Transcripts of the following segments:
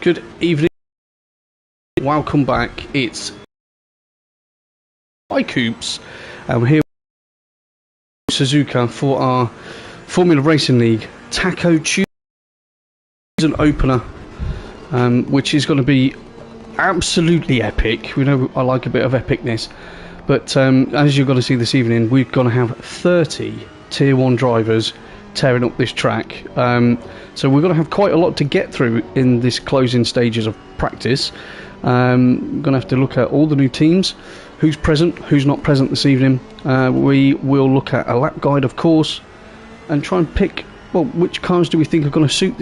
Good evening. Welcome back. It's by Coops. We're here with Suzuka for our Formula Racing League Taco Tuesday season opener, which is going to be absolutely epic. We know I like a bit of epicness, but as you're going to see this evening, we're going to have 30 Tier 1 drivers tearing up this track. So we're going to have quite a lot to get through in this closing stages of practice. We're going to have to look at all the new teams, who's present, who's not present this evening. We will look at a lap guide, of course, and try and pick, well, which cars do we think are going to suit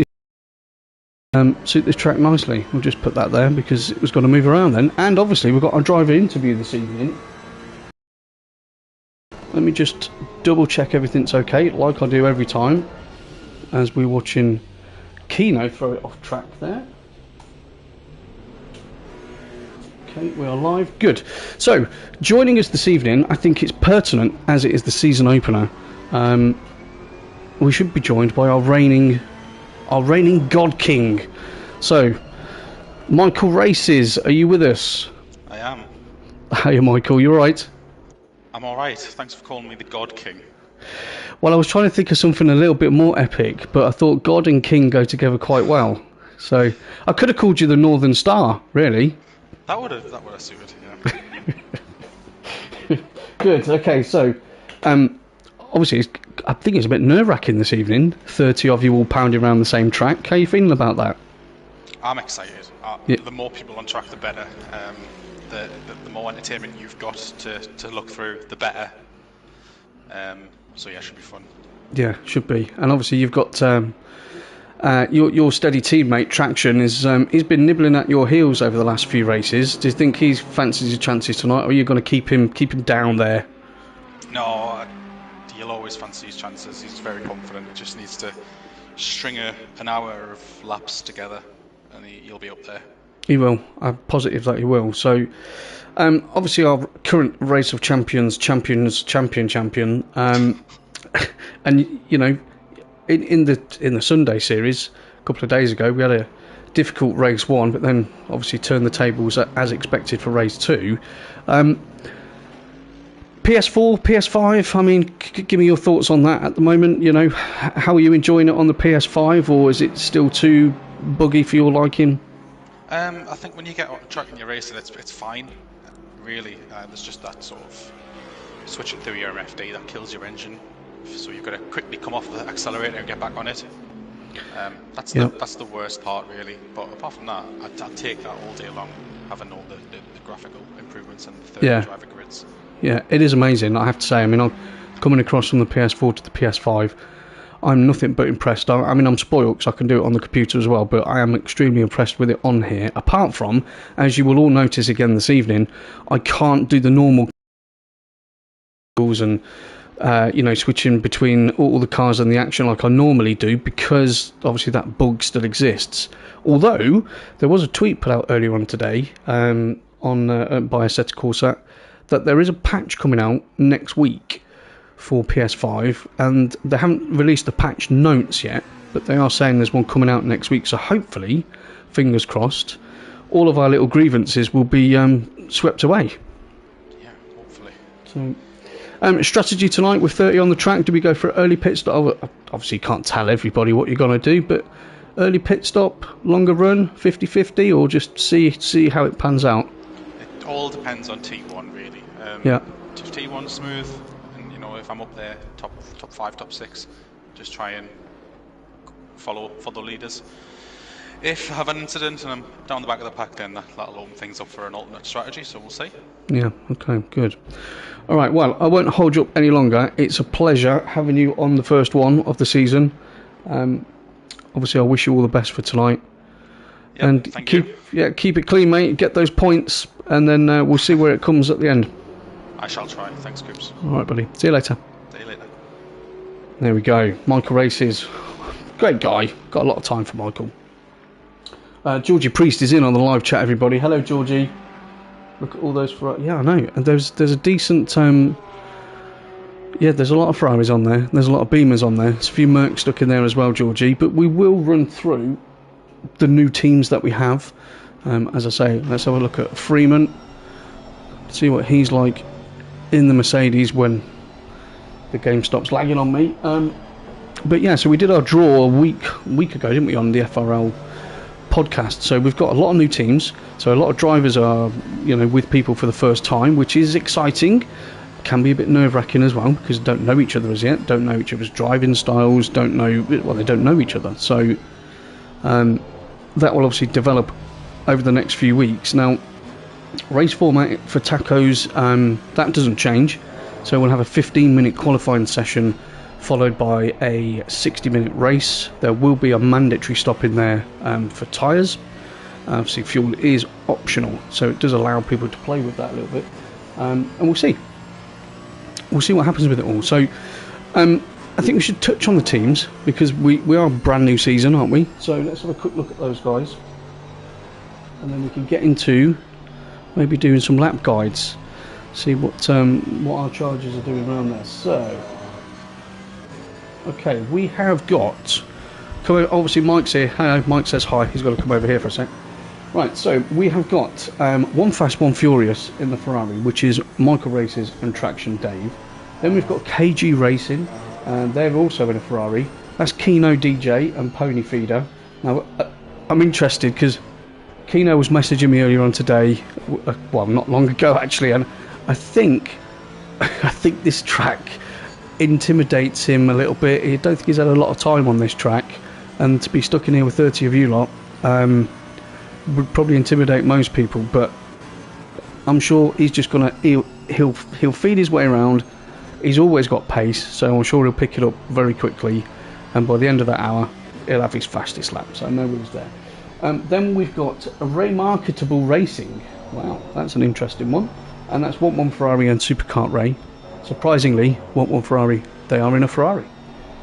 this track nicely. We'll just put that there because it was going to move around then. And obviously we've got our driver interview this evening. Let me just double check everything's okay, like I do every time, as we're watching Kino throw it off track there. Okay, we are live. Good. So, joining us this evening, I think it's pertinent as it is the season opener. We should be joined by our reigning God King. So, Michael Races, are you with us? I am. Hey, Michael, you alright? I'm alright. Thanks for calling me the God King. Well, I was trying to think of something a little bit more epic, but I thought God and King go together quite well. So, I could have called you the Northern Star, really. That would have suited, yeah. Good. Okay. So, obviously, I think it's a bit nerve-wracking this evening. 30 of you all pounding around the same track. How are you feeling about that? I'm excited. Yeah. The more people on track, the better. The more entertainment you've got to look through, the better. So yeah, it should be fun. Yeah, should be. And obviously, you've got your steady teammate Traction he's been nibbling at your heels over the last few races. Do you think he fancies his chances tonight, or are you going to keep him down there? No, he'll always fancy his chances. He's very confident. He just needs to string an hour of laps together, and he'll be up there. He will. I'm positive that he will. So, obviously, our current race of champion, and you know. In the Sunday series a couple of days ago, we had a difficult race 1, but then obviously turned the tables as expected for race 2. PS4, PS5, I mean, give me your thoughts on that at the moment. You know, how are you enjoying it on the PS5, or is it still too buggy for your liking? I think when you get on track and you're racing, it's fine, really. There's just that sort of switching through your MFD that kills your engine. So you've got to quickly come off the accelerator and get back on it. That's the worst part, really. But apart from that, I'd take that all day long, having all the graphical improvements and the driver grids. Yeah, it is amazing, I have to say. I mean, I'm coming across from the PS4 to the PS5. I'm nothing but impressed. I mean, I'm spoiled because I can do it on the computer as well, but I am extremely impressed with it on here. Apart from, as you will all notice again this evening, I can't do the normal and switching between all the cars and the action like I normally do, because obviously that bug still exists. Although there was a tweet put out earlier on today by Assetto Corsa that there is a patch coming out next week for PS5, and they haven't released the patch notes yet, but they are saying there's one coming out next week. So hopefully, fingers crossed, all of our little grievances will be swept away. Yeah, hopefully. So. Strategy tonight with 30 on the track. Do we go for an early pit stop? Obviously, you can't tell everybody what you're going to do, but early pit stop, longer run, 50-50, or just see how it pans out? It all depends on T1, really. Yeah. If T1's smooth, and if I'm up there, top 5, top 6, just try and follow leaders. If I have an incident and I'm down the back of the pack, then that'll open things up for an alternate strategy, so we'll see. Yeah, okay, good. All right, well, I won't hold you up any longer. It's a pleasure having you on the first one of the season. Obviously, I wish you all the best for tonight. Yep, and keep it clean, mate. Get those points, and then we'll see where it comes at the end. I shall try. Thanks, Coops. All right, buddy. See you later. See you later. There we go. Michael Races. Great guy. Got a lot of time for Michael. Georgie Priest is in on the live chat, everybody. Hello, Georgie. Look at all those Ferraris. Yeah, I know. And there's a decent... there's a lot of Ferraris on there. There's a lot of Beamers on there. There's a few Mercs stuck in there as well, Georgie. But we will run through the new teams that we have. As I say, let's have a look at Freeman, see what he's like in the Mercedes when the game stops lagging on me. But yeah, so we did our draw a week ago, didn't we, on the FRL podcast? So we've got a lot of new teams. So a lot of drivers are, with people for the first time, which is exciting. Can be a bit nerve-wracking as well because they don't know each other as yet, don't know each other's driving styles, they don't know each other. So that will obviously develop over the next few weeks. Now, race format for tacos, that doesn't change. So we'll have a 15-minute qualifying session followed by a 60-minute race. There will be a mandatory stop in there for tyres. Obviously, fuel is optional, so it does allow people to play with that a little bit. And we'll see. We'll see what happens with it all. So I think we should touch on the teams because we are a brand new season, aren't we? So let's have a quick look at those guys. And then we can get into maybe doing some lap guides. See what our chargers are doing around there. So, okay, we have got. Obviously, Mike's here. Hello, Mike says hi. He's got to come over here for a sec. Right, so we have got One Fast, One Furious in the Ferrari, which is Michael Races and Traction Dave. Then we've got KG Racing, and they're also in a Ferrari. That's Kino DJ and Pony Feeder. Now, I'm interested because Kino was messaging me earlier on today, well, not long ago actually, and I think this track intimidates him a little bit. I don't think he's had a lot of time on this track, and to be stuck in here with 30 of you lot would probably intimidate most people. But I'm sure he's just gonna he'll feed his way around. He's always got pace, so I'm sure he'll pick it up very quickly, and by the end of that hour he'll have his fastest lap, so no worries there. Then we've got Ray Marketable Racing. Wow, that's an interesting one. And that's 1-1 Ferrari and Superkart Ray. Surprisingly, 1-1 Ferrari, they are in a Ferrari.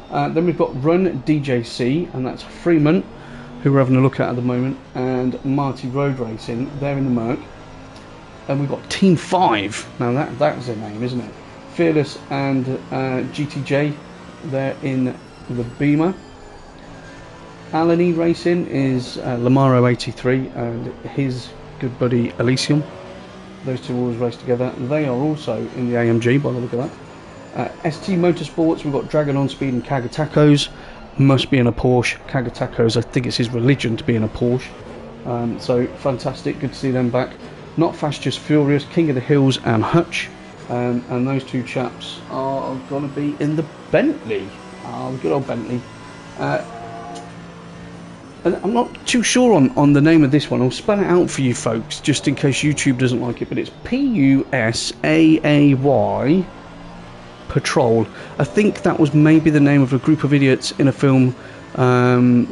Then we've got Run DJC, and that's Freeman, who we're having a look at the moment, and Marty Road Racing, they're in the Merc. And we've got Team 5, now that was their name, isn't it? Fearless and GTJ, they're in the Beamer. Alan E Racing is Lamaro 83 and his good buddy Elysium. Those two always race together. They are also in the AMG by the look of that. ST Motorsports, we've got Dragon on Speed and Kagatakos. Must be in a Porsche. Kagatakos, I think it's his religion to be in a Porsche. So fantastic, good to see them back. Not Fast Just Furious, King of the Hills and Hutch. And those two chaps are going to be in the Bentley. The good old Bentley. And I'm not too sure on the name of this one. I'll spell it out for you folks, just in case YouTube doesn't like it. But it's PUSAAY Patrol. I think that was maybe the name of a group of idiots in a film, called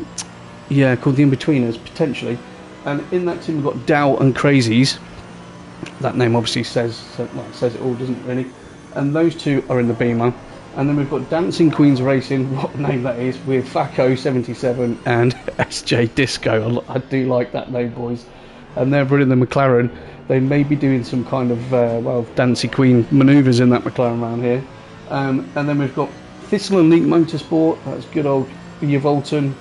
The In-Betweeners, potentially. And in that team we've got Dow and Crazies. That name obviously says it all, doesn't it, really? And those two are in the Beamer. And then we've got Dancing Queens Racing, what name that is, with Faco 77 and SJ Disco. I do like that name, boys. And they're running the McLaren. They may be doing some kind of, Dancy Queen manoeuvres in that McLaren around here. And then we've got Thistle and Leak Motorsport, that's good old Yavolton.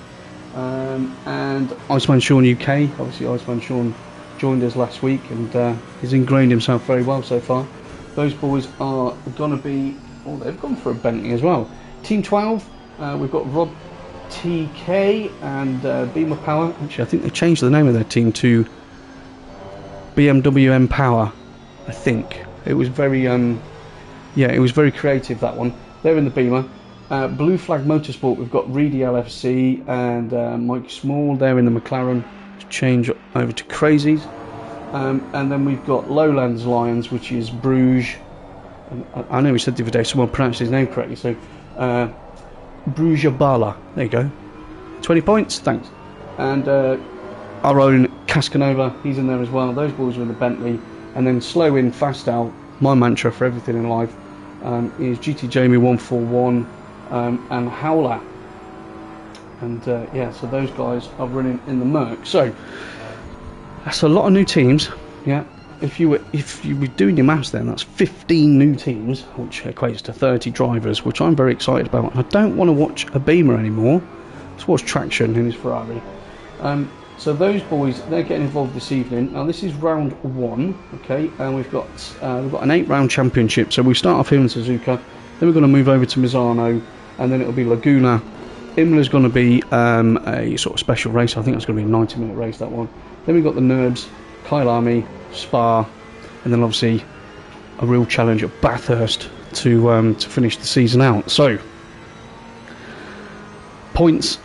And Iceman Sean UK, obviously Iceman Sean joined us last week and he's ingrained himself very well so far. Those boys are going to be... Oh, they've gone for a Bentley as well. Team 12, we've got Rob TK and Beamer Power. Actually, I think they changed the name of their team to BMW M Power. I think it was very, it was very creative, that one. They're in the Beamer. Blue Flag Motorsport, we've got Reedy LFC and Mike Small. They're in the McLaren. Change over to Crazies, and then we've got Lowlands Lions, which is Bruges. I know we said the other day someone pronounced his name correctly, so Brujabala, there you go, 20 points, thanks. And our own Cascanova, he's in there as well. Those boys are in the Bentley. And then slow in, fast out, my mantra for everything in life is GT Jamie 141 and Howler. And so those guys are running in the Merc. So that's a lot of new teams. Yeah, if you were doing your maths, then that's 15 new teams, which equates to 30 drivers, which I'm very excited about. I don't want to watch a Beamer anymore. Let's watch Traction in his Ferrari. So those boys, they're getting involved this evening. Now this is round 1, okay, and we've got an 8-round championship. So we start off here in Suzuka, then we're going to move over to Misano, and then it'll be Laguna. Imola's going to be a sort of special race. I think it's going to be a 90-minute race, that one. Then we've got the Nerds, Kyalami, Spa, and then obviously a real challenge at Bathurst to finish the season out. So points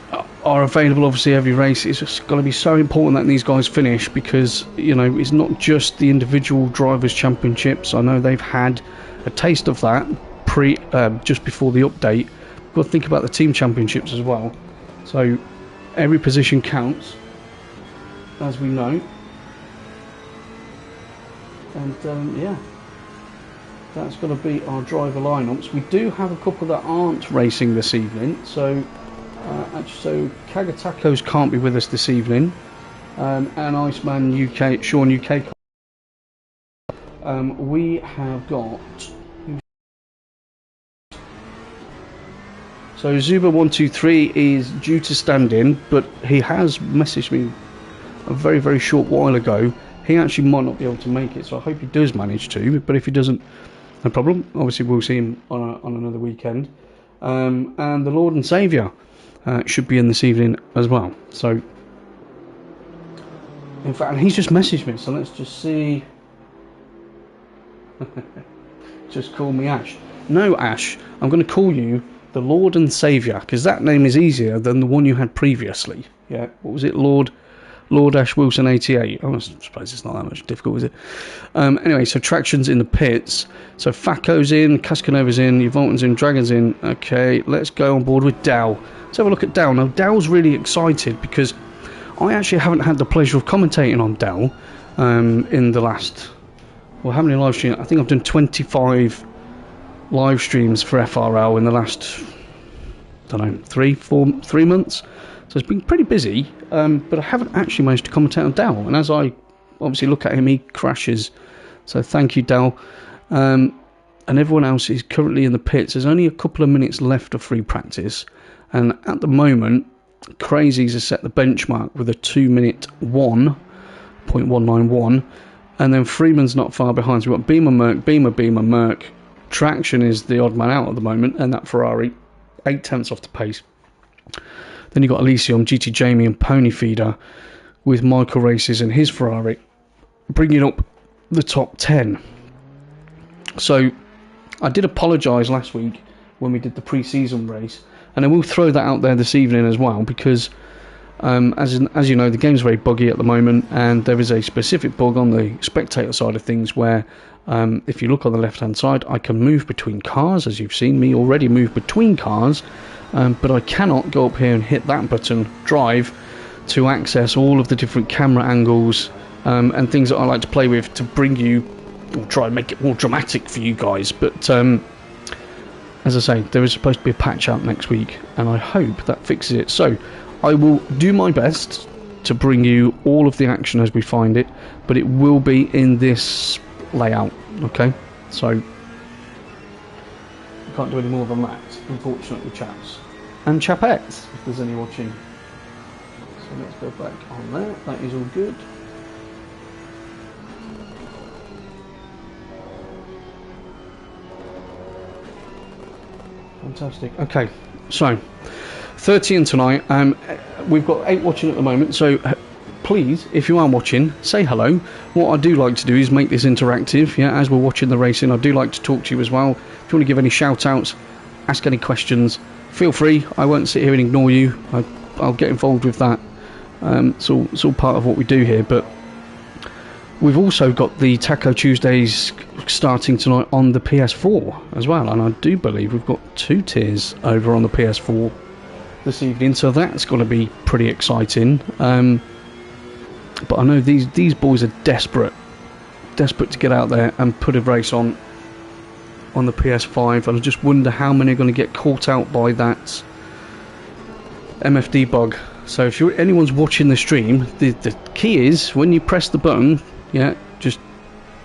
are available obviously every race. It's just going to be so important that these guys finish, because you know it's not just the individual drivers championships. I know they've had a taste of that just before the update. We've got to think about the team championships as well. So every position counts, as we know. And yeah, that's going to be our driver lineups. We do have a couple that aren't racing this evening. So so Kagatako's can't be with us this evening, and Iceman UK, Sean UK. We have got so Zuba123 is due to stand in, but he has messaged me a very, very short while ago. He actually might not be able to make it, so I hope he does manage to. But if he doesn't, no problem. Obviously, we'll see him on another weekend. And the Lord and Saviour should be in this evening as well. So, in fact, he's just messaged me. So let's just see. Just call me Ash. No, Ash. I'm going to call you the Lord and Saviour, because that name is easier than the one you had previously. Yeah, what was it, Lord Ash Wilson 88? I suppose it's not that much difficult, is it? Anyway, so Traction's in the pits. So Faco's in, Cascanova's in, Uvalton's in, Dragon's in. Okay, let's go on board with Dow. Let's have a look at Dow. Now, Dow's really excited because I actually haven't had the pleasure of commentating on Dow in the last... Well, how many live streams? I think I've done 25 live streams for FRL in the last, I don't know, 3 months. So it's been pretty busy, but I haven't actually managed to commentate on Dow. And as I obviously look at him, he crashes. So thank you, Dow. And everyone else is currently in the pits. There's only a couple of minutes left of free practice. And at the moment, Crazies has set the benchmark with a 2-minute 1.191. And then Freeman's not far behind. So we've got Beamer, Merc. Traction is the odd man out at the moment, and that Ferrari 8 tenths off the pace. Then you've got Elysium, GT Jamie and Pony Feeder with Michael Races and his Ferrari bringing up the top 10. So I did apologise last week when we did the pre-season race, and I will throw that out there this evening as well, because as you know, the game's very buggy at the moment, and there is a specific bug on the spectator side of things where if you look on the left hand side, I can move between cars, as you've seen me already move between cars, but I cannot go up here and hit that button, drive, to access all of the different camera angles and things that I like to play with to bring you, or try and make it more dramatic for you guys. But as I say, there is supposed to be a patch out next week, and I hope that fixes it. So I will do my best to bring you all of the action as we find it, but it will be in this layout, okay? So I can't do any more than that, unfortunately, chaps and chapettes, if there's any watching. So let's go back on there. That is all good. Fantastic. Okay, so 30 in tonight. We've got 8 watching at the moment, so please, if you are watching, say hello. What I do like to do is make this interactive. Yeah, as we're watching the racing, I do like to talk to you as well. If you want to give any shout outs, ask any questions, feel free. I won't sit here and ignore you. I'll get involved with that. It's all part of what we do here. But we've also got the Taco Tuesdays starting tonight on the PS4 as well, and I do believe we've got 2 tiers over on the PS4 this evening, so that's going to be pretty exciting. But I know these boys are desperate to get out there and put a race on the PS5, and I just wonder how many are going to get caught out by that MFD bug. So if anyone's watching the stream, the key is when you press the button, yeah, just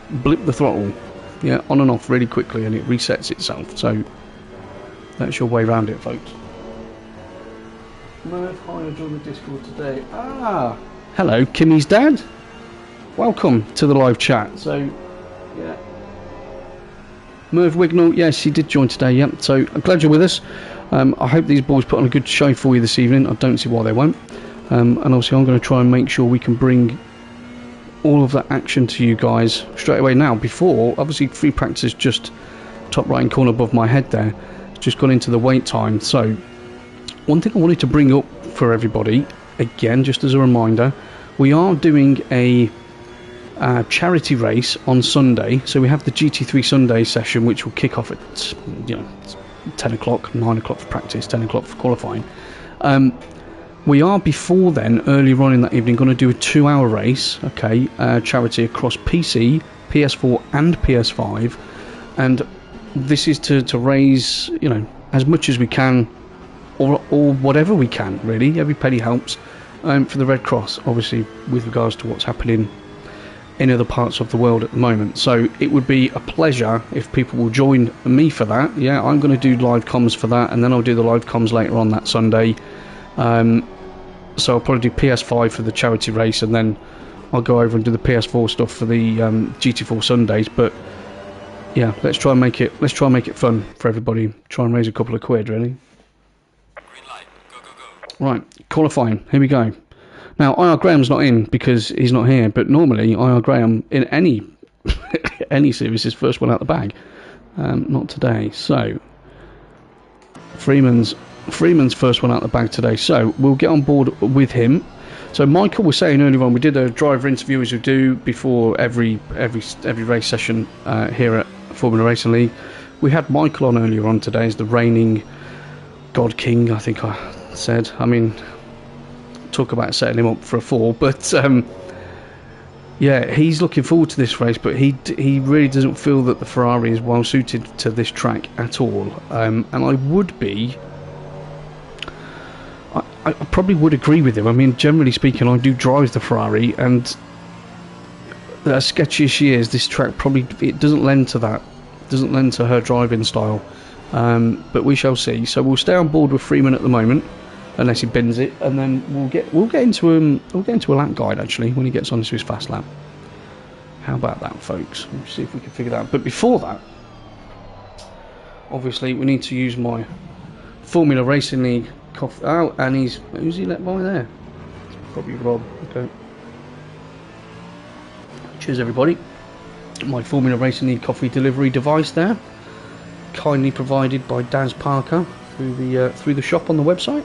blip the throttle, yeah, on and off really quickly, and it resets itself. So that's your way around it, folks. Merv, hi, I joined the Discord today. Ah, hello, Kimmy's dad. Welcome to the live chat. So, yeah. Merv Wignall, yes, he did join today, yep. So, I'm glad you're with us. I hope these boys put on a good show for you this evening. I don't see why they won't. And obviously, I'm going to try and make sure we can bring all of that action to you guys straight away now. Before, obviously, free practice just top right hand corner above my head there. It's just gone into the wait time. So, one thing I wanted to bring up for everybody, again, just as a reminder, we are doing a charity race on Sunday. So we have the GT3 Sunday session, which will kick off at 10 o'clock, 9 o'clock for practice, 10 o'clock for qualifying. We are before then, earlier on in that evening, going to do a 2-hour race, okay, charity across PC, PS4 and PS5, and this is to raise, as much as we can, or whatever we can, really. Every penny helps, for the Red Cross, obviously, with regards to what's happening in other parts of the world at the moment. So it would be a pleasure if people will join me for that. Yeah, I'm going to do live comms for that, and then I'll do the live comms later on that Sunday. So I'll probably do PS5 for the charity race, and then I'll go over and do the PS4 stuff for the GT4 Sundays. But yeah, let's try and make it fun for everybody. Try and raise a couple of quid, really. Green light. Go, go, go. Right, qualifying. Here we go. Now, IR Graham's not in because he's not here, but normally IR Graham in any any series is first one out the bag. Not today. So Freeman's first one out the bag today. So we'll get on board with him. So Michael was saying earlier on, we did a driver interview as we do before every race session here at Formula Racing League. We had Michael on earlier on today as the reigning God King, I think I said. I mean, talk about setting him up for a fall, but yeah, he's looking forward to this race, but he really doesn't feel that the Ferrari is well suited to this track at all. And I would be, I probably would agree with him. I mean, generally speaking, I do drive the Ferrari, and as sketchy as she is, this track probably it doesn't lend to that, doesn't lend to her driving style. But we shall see. So we'll stay on board with Freeman at the moment, unless he bends it, and then we'll get into a lap guide actually when he gets onto his fast lap. How about that, folks? Let's see if we can figure that out. But before that, obviously we need to use my Formula Racing League coffee. Oh, and who's he let by there? It's probably Rob. Okay. Cheers, everybody. My Formula Racing League coffee delivery device there, kindly provided by Daz Parker through the shop on the website.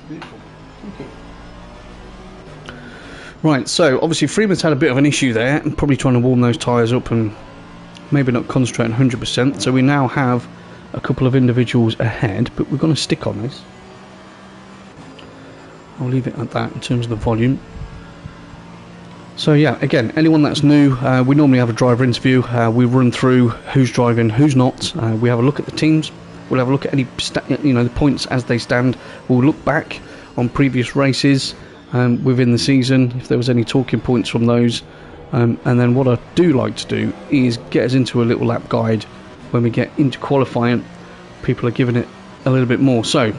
Beautiful. Thank you. Right, so obviously Freeman's had a bit of an issue there, and probably trying to warm those tyres up and maybe not concentrating 100%. So we now have a couple of individuals ahead, but we're going to stick on this. I'll leave it at that in terms of the volume. So yeah, again, anyone that's new, we normally have a driver interview. We run through who's driving, who's not. We have a look at the teams. We'll have a look at any, the points as they stand. We'll look back on previous races within the season, if there was any talking points from those. And then what I do like to do is get us into a little lap guide when we get into qualifying. People are giving it a little bit more. So,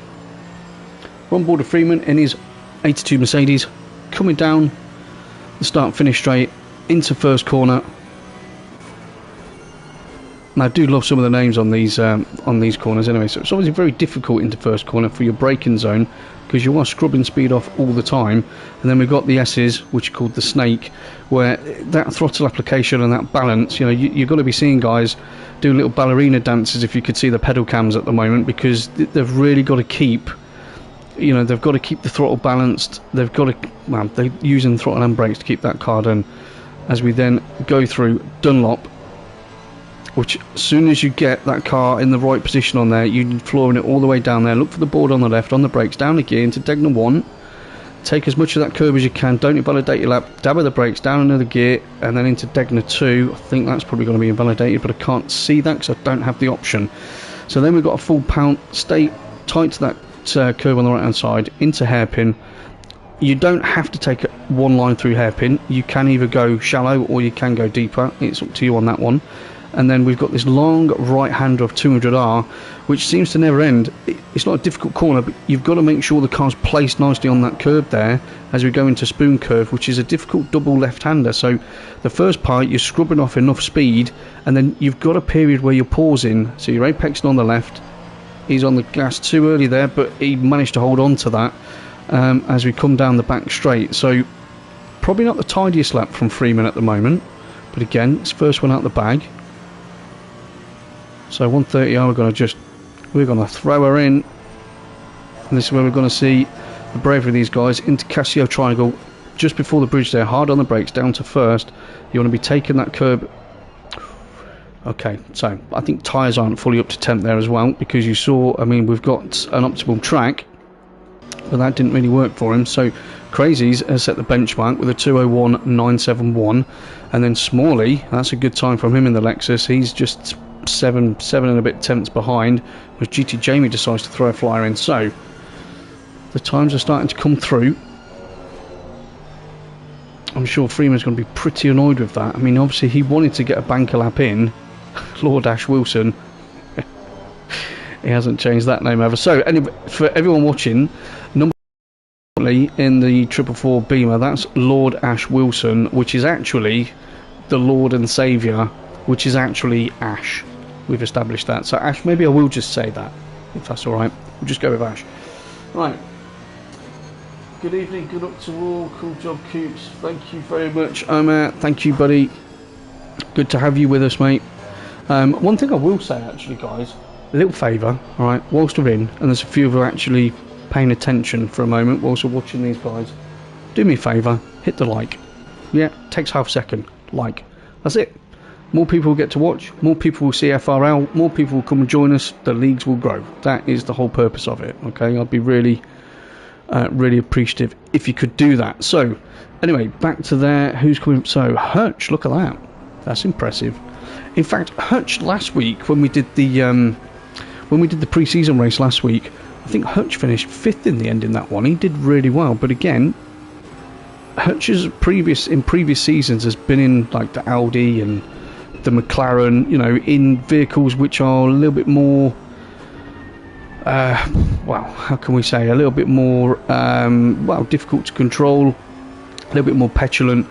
we're on board with Freeman in his 82 Mercedes, coming down the start-finish straight into first corner. And I do love some of the names on these corners anyway, so it's obviously very difficult into first corner for your braking zone because you are scrubbing speed off all the time. And then we've got the S's, which are called the Snake, where that throttle application and that balance, you've got to be seeing guys do little ballerina dances if you could see the pedal cams at the moment, because they've really got to keep, they've got to keep the throttle balanced. They've got to, they're using throttle and brakes to keep that car done. As we then go through Dunlop, which as soon as you get that car in the right position on there, you're flooring it all the way down there. Look for the board on the left, on the brakes, down the gear into Degner 1. Take as much of that curve as you can, don't invalidate your lap, dabber the brakes, down another gear, and then into Degner 2. I think that's probably going to be invalidated, but I can't see that because I don't have the option. So then we've got a full pound, stay tight to that curve on the right hand side, into hairpin. You don't have to take one line through hairpin. You can either go shallow or you can go deeper. It's up to you on that one. and then we've got this long right-hander of 200R, which seems to never end. It's not a difficult corner, but you've got to make sure the car's placed nicely on that curb there as we go into spoon curve, which is a difficult double left-hander. So the first part, you're scrubbing off enough speed, and then you've got a period where you're pausing. So you're apexing on the left. He's on the gas too early there, but he managed to hold on to that as we come down the back straight. So probably not the tidiest lap from Freeman at the moment, but again, it's first one out the bag. So 130R, we're gonna throw her in, and this is where we're gonna see the bravery of these guys into Casio Triangle just before the bridge there, hard on the brakes, down to first. You want to be taking that curb. Okay, so I think tyres aren't fully up to temp there as well, because you saw, I mean, we've got an optimal track, but that didn't really work for him. So Crazies has set the benchmark with a 201.971, and then Smalley, that's a good time from him in the Lexus. He's just seven and a bit tenths behind, as GT Jamie decides to throw a flyer in. So the times are starting to come through. I'm sure Freeman's going to be pretty annoyed with that. I mean, obviously he wanted to get a banker lap in. Lord Ash Wilson. He hasn't changed that name ever. So anyway, for everyone watching, number in the 444 Beamer, that's Lord Ash Wilson, which is actually the Lord and Saviour, which is actually Ash. We've established that. So Ash, maybe I will just say that, if that's alright. We'll just go with Ash. Right. Good evening, good up to all. Cool job, Coops. Thank you very much, Omar. Thank you, buddy. Good to have you with us, mate. One thing I will say, actually, guys, a little favour, alright, whilst we're in, and there's a few of you actually paying attention for a moment whilst we're watching these guys, do me a favour, hit the like. Yeah, takes half a second. Like. That's it. More people will get to watch, more people will see FRL, more people will come and join us, the leagues will grow. That is the whole purpose of it, okay? I'd be really appreciative if you could do that. So, anyway, back to there. Who's coming? So, Hutch, look at that. That's impressive. In fact, Hutch last week, when we did the pre-season race last week, I think Hutch finished 5th in the end in that one. He did really well, but again, Hutch's in previous seasons has been in like the Audi and the McLaren, you know, in vehicles which are a little bit more, well, how can we say, a little bit more, well, difficult to control, a little bit more petulant,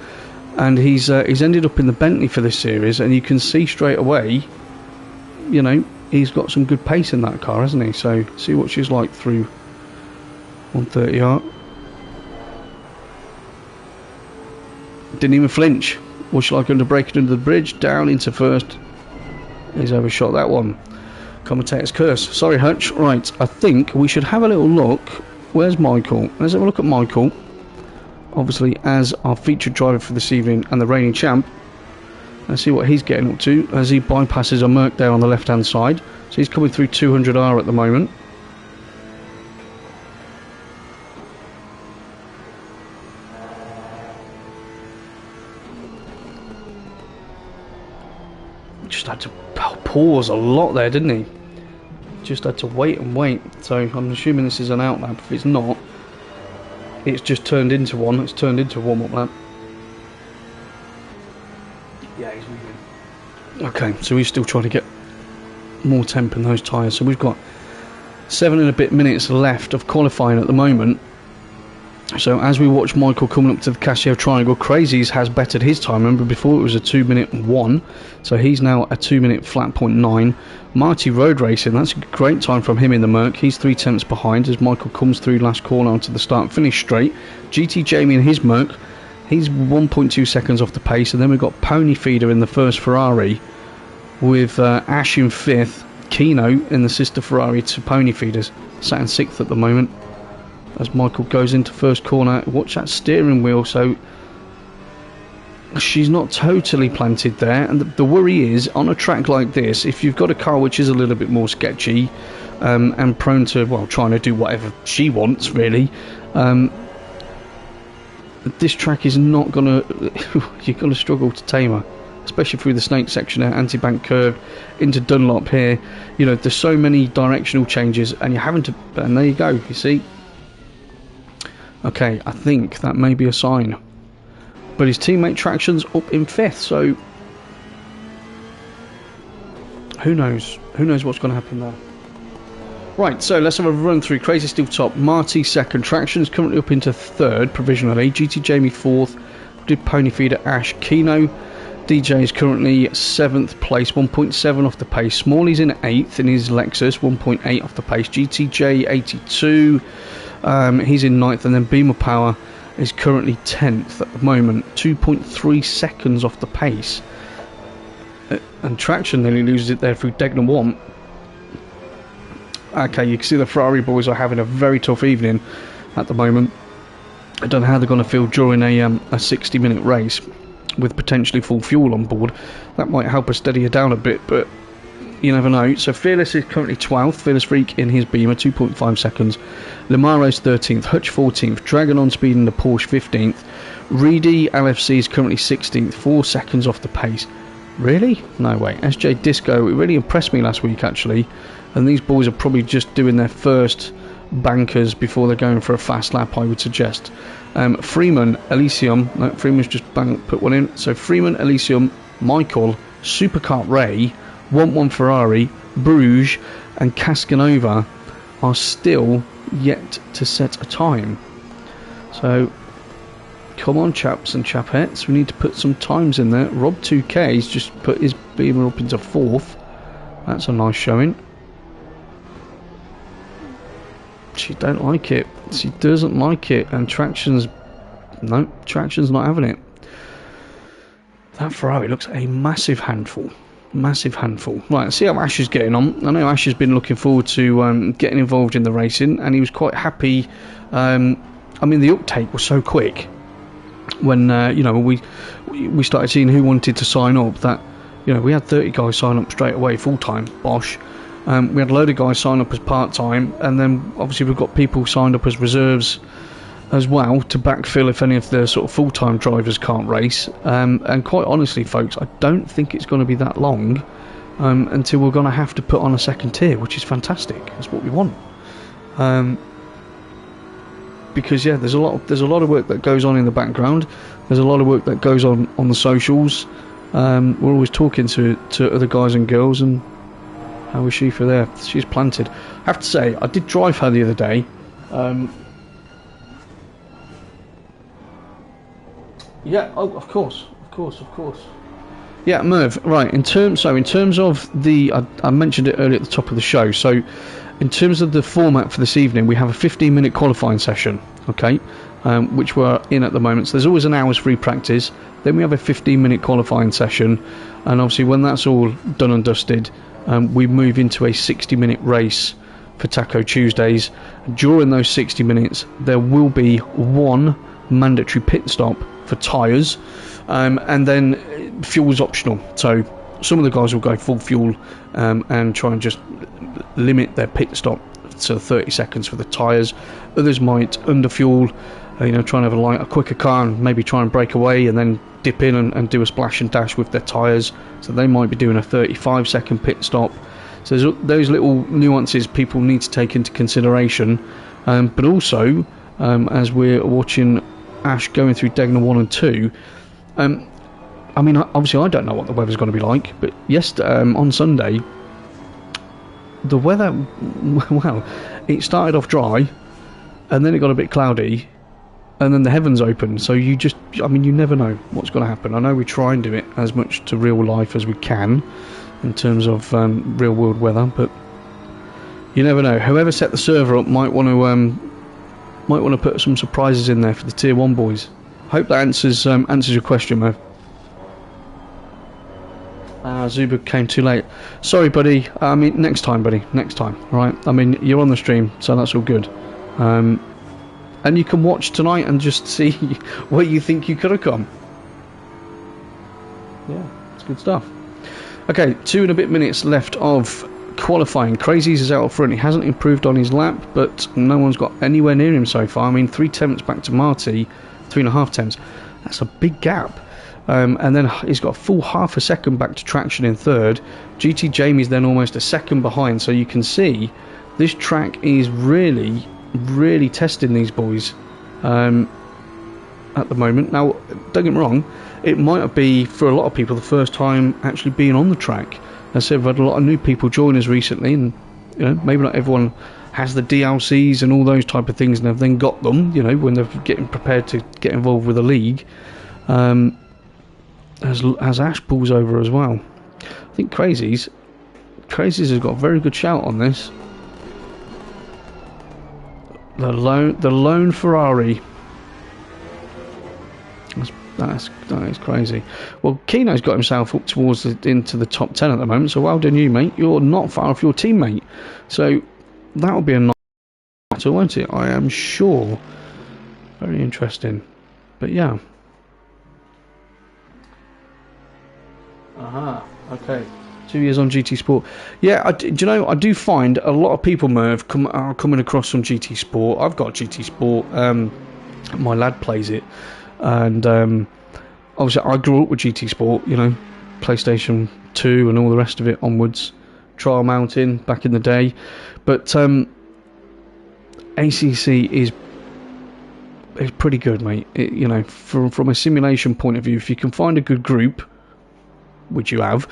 and he's ended up in the Bentley for this series, and you can see straight away, you know, he's got some good pace in that car, hasn't he? So see what she's like through 130R. Didn't even flinch. What's she like under braking into the bridge, down into first. He's overshot that one. Commentator's curse. Sorry, Hutch. Right, I think we should have a little look. Where's Michael? Let's have a look at Michael. Obviously, as our featured driver for this evening and the reigning champ. Let's see what he's getting up to as he bypasses a Merc there on the left-hand side. So he's coming through 200R at the moment. Just had to pause a lot there, didn't he? Just had to wait and wait. So I'm assuming this is an out lap. If it's not, it's just turned into one. It's turned into a warm-up lap. Yeah, he's moving. Okay, so he's still trying to get more temp in those tyres. So we've got 7 and a bit minutes left of qualifying at the moment. So as we watch Michael coming up to the Casio Triangle, Crazies has bettered his time. Remember, before it was a 2-minute 1, so he's now a 2-minute flat .9. Marty Road Racing, that's a great time from him in the Merc. He's 3 tenths behind as Michael comes through last corner onto the start finish straight. GT Jamie in his Merc, he's 1.2 seconds off the pace, and then we've got Pony Feeder in the first Ferrari with Ash in 5th, Kino in the sister Ferrari to Pony Feeders, sat in 6th at the moment. As Michael goes into first corner, watch that steering wheel. So she's not totally planted there, and the worry is on a track like this, if you've got a car which is a little bit more sketchy and prone to, well, trying to do whatever she wants really, this track is not gonna you're gonna struggle to tame her, especially through the snake section there, anti-bank curve into Dunlop here. You know, there's so many directional changes and you're having to, and there you go, you see. Okay, I think that may be a sign. But his teammate Traction's up in 5th, so who knows? Who knows what's going to happen there? Right, so let's have a run through. Crazy Steel top, Marty second, Traction's currently up into third provisionally, GT Jamie fourth, did Pony Feeder Ash Kino. DJ is currently 7th place, 1.7 off the pace. Smalley's in 8th in his Lexus, 1.8 off the pace. GTJ 82, he's in 9th, and then Beamer Power is currently 10th at the moment, 2.3 seconds off the pace. And Traction nearly loses it there through Degner 1. Okay, you can see the Ferrari boys are having a very tough evening at the moment. I don't know how they're going to feel during a 60-minute race with potentially full fuel on board. That might help us steady her down a bit, but you never know. So Fearless is currently 12th, Fearless Freak in his Beamer, 2.5 seconds. Lamaro's 13th, Hutch 14th, Dragon on Speed in the Porsche 15th. Reedy LFC is currently 16th, 4 seconds off the pace. Really? No way. SJ Disco, it really impressed me last week actually, and these boys are probably just doing their first bankers before they're going for a fast lap, I would suggest. Freeman, Elysium, no, Freeman's just put one in. So Freeman, Elysium, Michael, Supercart Ray, 1-1 Ferrari, Bruges and Cascanova are still yet to set a time. So come on, chaps and chapettes, we need to put some times in there. Rob 2K's just put his Beamer up into 4th. That's a nice showing. She don't like it. She doesn't like it, and Traction's not having it. That Ferrari looks a massive handful. Massive handful. Right, let's see how Ash is getting on. I know Ash has been looking forward to getting involved in the racing, and he was quite happy. I mean, the uptake was so quick when we started seeing who wanted to sign up. That we had 30 guys sign up straight away full time. Bosh. We had a load of guys sign up as part-time, and then obviously we've got people signed up as reserves as well to backfill if any of the sort of full-time drivers can't race. And quite honestly, folks, I don't think it's going to be that long until we're going to have to put on a second tier, which is fantastic. That's what we want. Because yeah, there's a lot of work that goes on in the background. There's a lot of work that goes on the socials. We're always talking to other guys and girls, and how is she for there? She's planted. I have to say, I did drive her the other day. Yeah, oh, of course. Yeah, Merv. Right. In terms of the, I mentioned it earlier at the top of the show. So, in terms of the format for this evening, we have a 15-minute qualifying session. Okay, which we're in at the moment. So there's always an hour's free practice. Then we have a 15-minute qualifying session, and obviously when that's all done and dusted, we move into a 60-minute race for Taco Tuesdays. During those 60 minutes, there will be one mandatory pit stop for tyres, and then fuel's optional. So some of the guys will go full fuel and try and just limit their pit stop to 30 seconds for the tyres. Others might underfuel, try and have a quicker car and maybe try and break away and then dip in and do a splash and dash with their tyres. So they might be doing a 35-second pit stop. So there's those little nuances people need to take into consideration. But also, as we're watching Ash going through Degner 1 and 2, I mean, obviously I don't know what the weather's going to be like, but on Sunday, the weather, well, it started off dry, and then it got a bit cloudy, and then the heavens opened. So you never know what's going to happen. I know we try and do it as much to real life as we can in terms of real world weather, but you never know. Whoever set the server up might want to put some surprises in there for the tier 1 boys. Hope that answers your question, Mo. Zuba came too late. Sorry, buddy. I mean, next time, buddy. Next time, right? I mean, you're on the stream, so that's all good. And you can watch tonight and just see where you think you could have come. Yeah, it's good stuff. Okay, 2 and a bit minutes left of qualifying. Crazies is out up front. He hasn't improved on his lap, but no one's got anywhere near him so far. I mean, 3 tenths back to Marty, 3.5 tenths. That's a big gap. And then he's got a full half a second back to Traction in third. GT Jamie's then almost a second behind. So you can see this track is really, really testing these boys at the moment. Now, don't get me wrong, it might be for a lot of people the first time actually being on the track. I said, we've had a lot of new people join us recently, and you know, maybe not everyone has the DLCs and all those type of things, and have then got them, you know, when they're getting prepared to get involved with the league. As Ash pulls over as well. I think Crazies has got a very good shout on this. The lone Ferrari. That is crazy. Well, Keno's got himself up towards into the top 10 at the moment, so well done you, mate. You're not far off your teammate. So that'll be a nice battle, won't it? I am sure. Very interesting. But yeah. Aha, okay. 2 years on GT Sport. Yeah, do you know, I do find a lot of people, Merv, are coming across from GT Sport. I've got GT Sport. My lad plays it. And obviously I grew up with GT Sport, you know, PlayStation 2 and all the rest of it onwards. Trial Mountain back in the day. But ACC is pretty good, mate. You know, from a simulation point of view, if you can find a good group, which you have,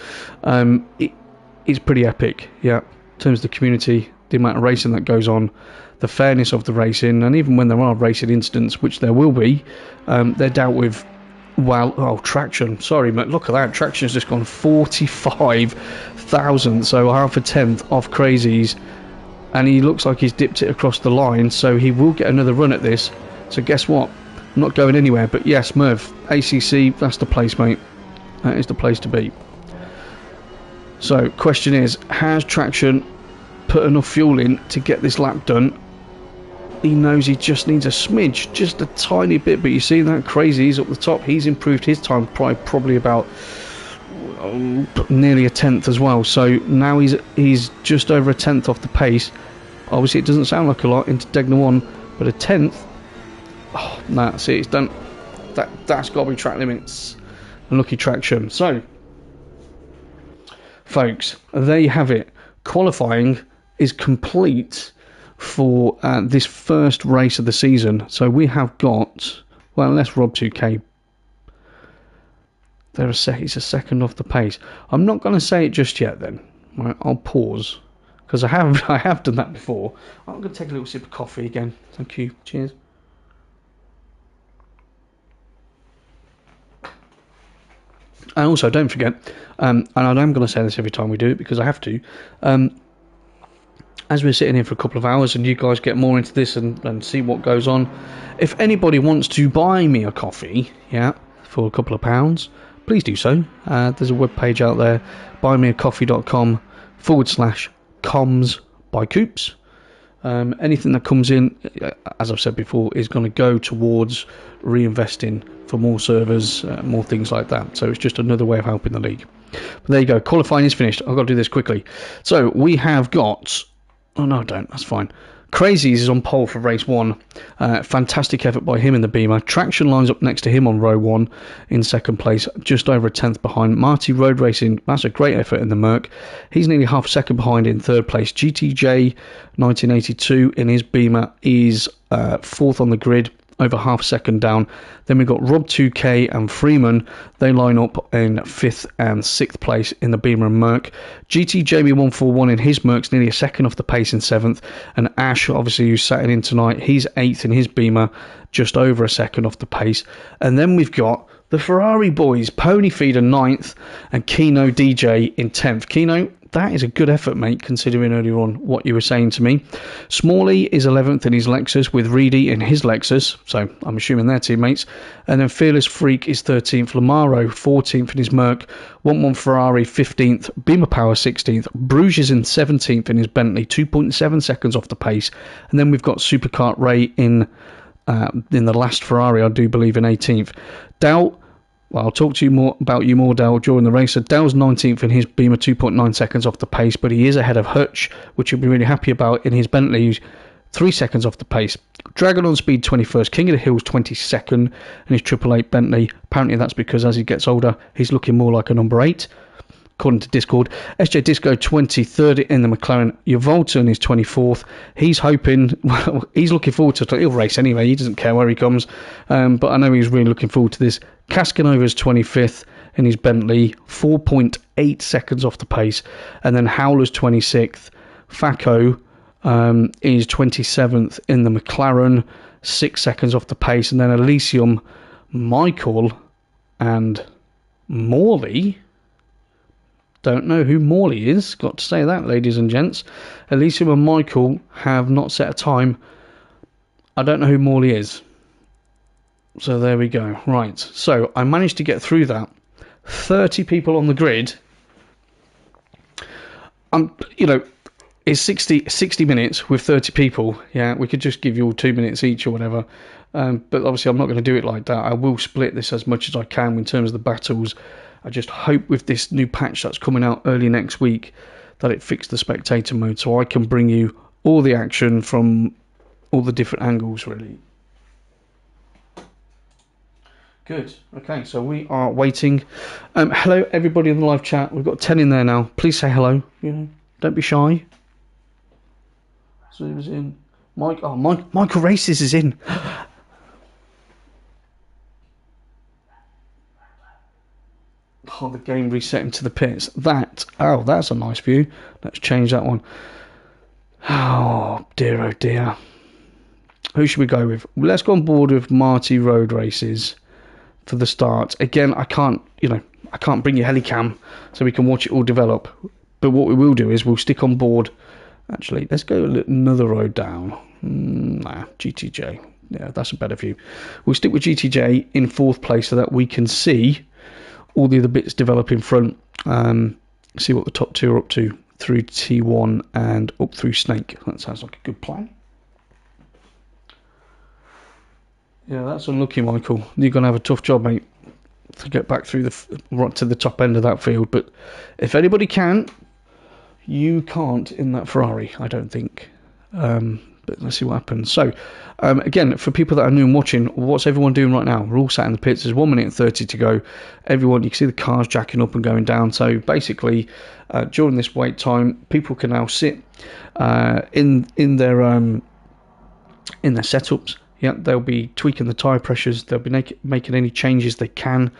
it's pretty epic. Yeah, in terms of the community, the amount of racing that goes on, the fairness of the racing, and even when there are racing incidents, which there will be, they're dealt with well. Oh, traction, sorry mate, look at that, traction has just gone 45,000, so half a tenth off Crazies, and he looks like he's dipped it across the line, so he will get another run at this. So guess what, I'm not going anywhere. But yes, Merv, ACC, that's the place, mate. That is the place to be. So, question is, has Traction put enough fuel in to get this lap done? He knows he just needs a smidge, just a tiny bit, but you see that Crazy's up the top. He's improved his time probably about nearly a tenth as well. So now he's just over a tenth off the pace. Obviously, it doesn't sound like a lot into Degna 1, but a tenth. Oh, nah, see, it's done. That's got to be track limits. Lucky Traction. So, folks, there you have it. Qualifying is complete for this first race of the season. So we have got, well, unless Rob 2K, he's a second off the pace. I'm not going to say it just yet. Then right, I'll pause because I have done that before. I'm going to take a little sip of coffee again. Thank you. Cheers. And also, don't forget, and I am going to say this every time we do it because I have to, as we're sitting here for a couple of hours and you guys get more into this and see what goes on, if anybody wants to buy me a coffee, yeah, for a couple of pounds, please do so. There's a webpage out there, buymeacoffee.com/comms by Coops. Anything that comes in, as I've said before, is going to go towards reinvesting for more servers, more things like that. So it's just another way of helping the league. But there you go. Qualifying is finished. I've got to do this quickly. So we have got... Oh, no, I don't. That's fine. Crazies is on pole for race 1. Fantastic effort by him in the Beamer. Traction lines up next to him on row 1 in second place, just over a tenth behind. Marty Road Racing, that's a great effort in the Merc. He's nearly half a second behind in third place. GTJ 1982 in his Beamer is fourth on the grid, over half a second down. Then we've got Rob 2K and Freeman. They line up in 5th and 6th place in the Beamer and Merc. GT Jamie 141 in his Merc's nearly a second off the pace in 7th. And Ash, obviously, who's sat in tonight, he's 8th in his Beamer, just over a second off the pace. And then we've got the Ferrari boys, Pony Feeder 9th and Keno DJ in 10th. Keno, that is a good effort, mate, considering earlier on what you were saying to me. Smalley is 11th in his Lexus with Reedy in his Lexus, so I'm assuming they're teammates. And then Fearless Freak is 13th, Lamaro 14th in his Merc, 1-1 Ferrari 15th, Beamer Power 16th, Bruges in 17th in his Bentley, 2.7 seconds off the pace. And then we've got Supercart Ray in the last Ferrari, I do believe, in 18th. Dow, well, I'll talk to you more about Dale, during the race. So Dale's 19th in his Beamer, 2.9 seconds off the pace, but he is ahead of Hutch, which you'll be really happy about, in his Bentley, 3 seconds off the pace. Dragon on Speed 21st, King of the Hills 22nd in his 888 Bentley. Apparently that's because as he gets older, he's looking more like a number 8, according to Discord. SJ Disco 23rd in the McLaren. Uvalton is 24th. He's hoping, well, he's looking forward to it. He'll race anyway. He doesn't care where he comes. But I know he's really looking forward to this. Cascanova is 25th in his Bentley, 4.8 seconds off the pace. And then Howler's 26th. Thaco is 27th in the McLaren, 6 seconds off the pace. And then Elysium, Michael, and Morley. Don't know who Morley is. Got to say that, ladies and gents. Elysium and Michael have not set a time. I don't know who Morley is. So there we go. Right. So I managed to get through that. 30 people on the grid. It's 60 minutes with 30 people. Yeah, we could just give you all 2 minutes each or whatever. But obviously I'm not going to do it like that. I will split this as much as I can in terms of the battles. I just hope with this new patch that's coming out early next week that it fixed the spectator mode so I can bring you all the action from all the different angles, really. Good. Okay, so we are waiting. Hello, everybody in the live chat. We've got 10 in there now. Please say hello. Don't be shy. So he was in. Michael Races is in. Oh, the game reset him to the pits. That's a nice view. Let's change that one. Oh dear. Who should we go with? Let's go on board with Marty Road Races for the start. Again, I can't bring you Helicam so we can watch it all develop. But what we will do is we'll stick on board. Actually, let's go another road down. GTJ. Yeah, that's a better view. We'll stick with GTJ in 4th place so that we can see all the other bits develop in front. See what the top 2 are up to through T1 and up through Snake. That sounds like a good plan. Yeah, that's unlucky, Michael. You're going to have a tough job, mate, to get back through right to the top end of that field. But if anybody can, you can't in that Ferrari, I don't think. But let's see what happens. So, again, for people that are new and watching, what's everyone doing right now? We're all sat in the pits. There's 1 minute and 30 to go. Everyone, you can see the cars jacking up and going down. So basically, during this wait time, people can now sit in their setups. Yeah, they'll be tweaking the tyre pressures. They'll be making any changes they can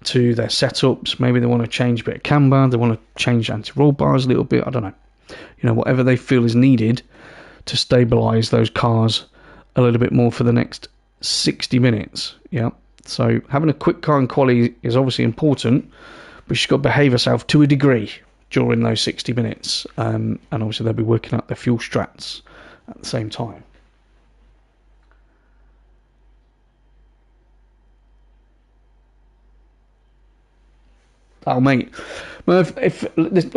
to their setups. Maybe they want to change a bit of camber. They want to change anti-roll bars a little bit. I don't know. Whatever they feel is needed to stabilise those cars a little bit more for the next 60 minutes. Yeah. So having a quick car in quali is obviously important, but she's got to behave herself to a degree during those 60 minutes. And obviously they'll be working out their fuel strats at the same time. Oh, mate. Well,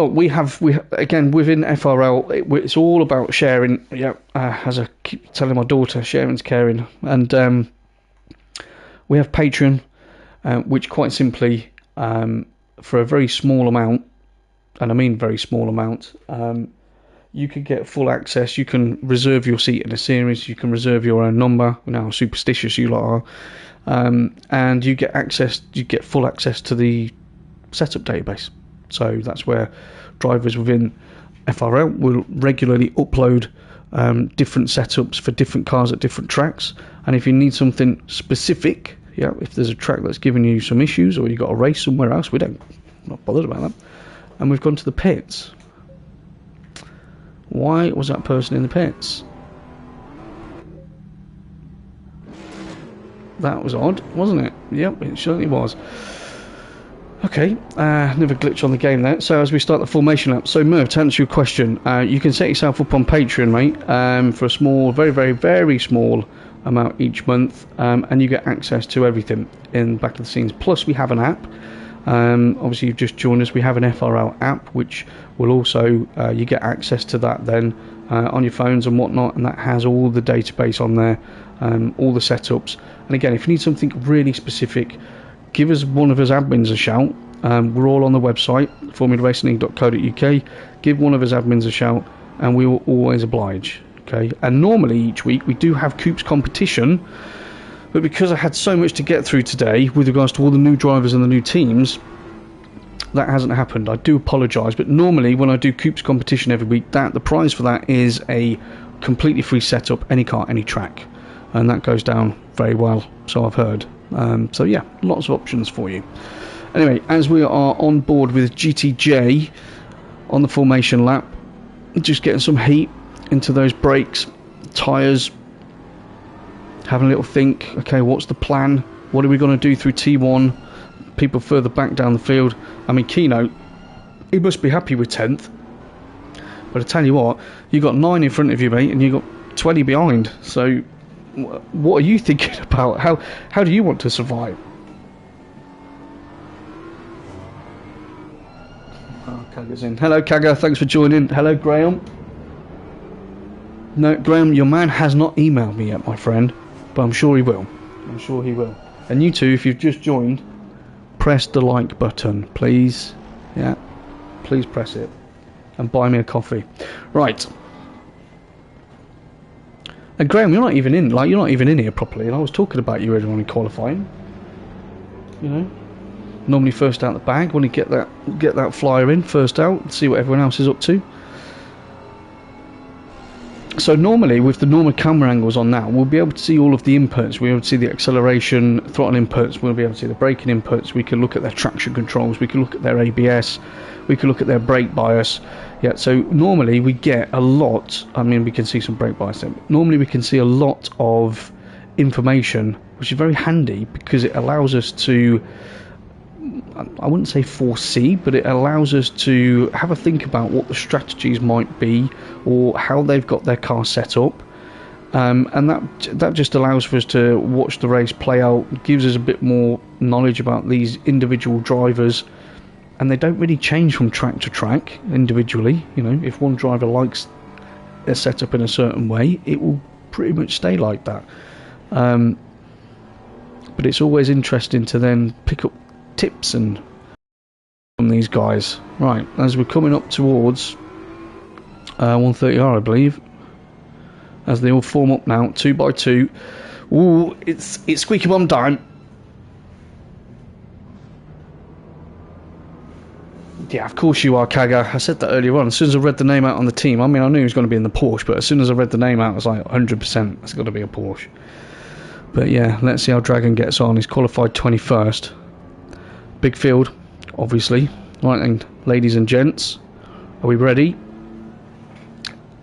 we have again within FRL, it's all about sharing. Yeah, as I keep telling my daughter, sharing's caring, and we have Patreon, which quite simply, for a very small amount, and I mean very small amount, you can get full access. You can reserve your seat in a series. You can reserve your own number. You know how superstitious you lot are, and you get access. You get full access to the setup database. So that's where drivers within FRL will regularly upload different setups for different cars at different tracks. And if you need something specific, yeah, if there's a track that's giving you some issues or you got a race somewhere else, we're not bothered about that. And we've gone to the pits. Why was that person in the pits? That was odd, wasn't it? Yep, it certainly was. Okay, another glitch on the game there. So as we start the formation lap, so Merv, to answer your question, you can set yourself up on Patreon, mate, for a small, very, very, very small amount each month, and you get access to everything in back of the scenes. Plus, we have an app. Obviously, you've just joined us. We have an FRL app, which will also, you get access to that then on your phones and whatnot, and that has all the database on there, all the setups. And again, if you need something really specific, give us one of us admins a shout. We're all on the website, formularacinglink.co.uk. Give one of us admins a shout, and we will always oblige. Okay. And normally each week we do have Coops competition, but because I had so much to get through today with regards to all the new drivers and the new teams, that hasn't happened. I do apologise, but normally when I do Coops competition every week, the prize for that is a completely free setup, any car, any track, and that goes down very well. So I've heard. So yeah, lots of options for you. Anyway, as we are on board with GTJ on the formation lap, just getting some heat into those brakes, tyres, having a little think, okay, what's the plan? What are we going to do through T1? People further back down the field. I mean, Keynote, he must be happy with 10th. But I tell you what, you got 9 in front of you, mate, and you got 20 behind. So, what are you thinking about? How do you want to survive? Oh, Kaga's in. Hello, Kaga. Thanks for joining. Hello, Graham. No, Graham, your man has not emailed me yet, my friend, but I'm sure he will. I'm sure he will. And you two, if you've just joined, press the like button, please. Yeah, please press it. And buy me a coffee. Right. And Graham, you're not even in here properly. And I was talking about you earlier on in qualifying. You know, normally first out the bag. Want to get that flyer in first out and see what everyone else is up to. So normally with the normal camera angles on now, we'll be able to see all of the inputs. We'll be able to see the acceleration, throttle inputs. We'll be able to see the braking inputs. We can look at their traction controls. We can look at their ABS. We can look at their brake bias. Yeah, so normally we get a lot. I mean, we can see some brake bias. Normally we can see a lot of information, which is very handy because it allows us to, I wouldn't say foresee, but it allows us to have a think about what the strategies might be or how they've got their car set up. And that just allows for us to watch the race play out, gives us a bit more knowledge about these individual drivers. And they don't really change from track to track individually. You know, if one driver likes their setup in a certain way, it will pretty much stay like that. But it's always interesting to then pick up tips and from these guys. Right, as we're coming up towards 130R, I believe, as they all form up now, 2 by 2. Ooh, it's squeaky bum time. Yeah, of course you are, Kaga. I said that earlier on. As soon as I read the name out on the team, I mean, I knew he was going to be in the Porsche, but as soon as I read the name out, I was like, 100%, it's got to be a Porsche. But yeah, let's see how Dragon gets on. He's qualified 21st. Big field, obviously. Right then, ladies and gents, are we ready?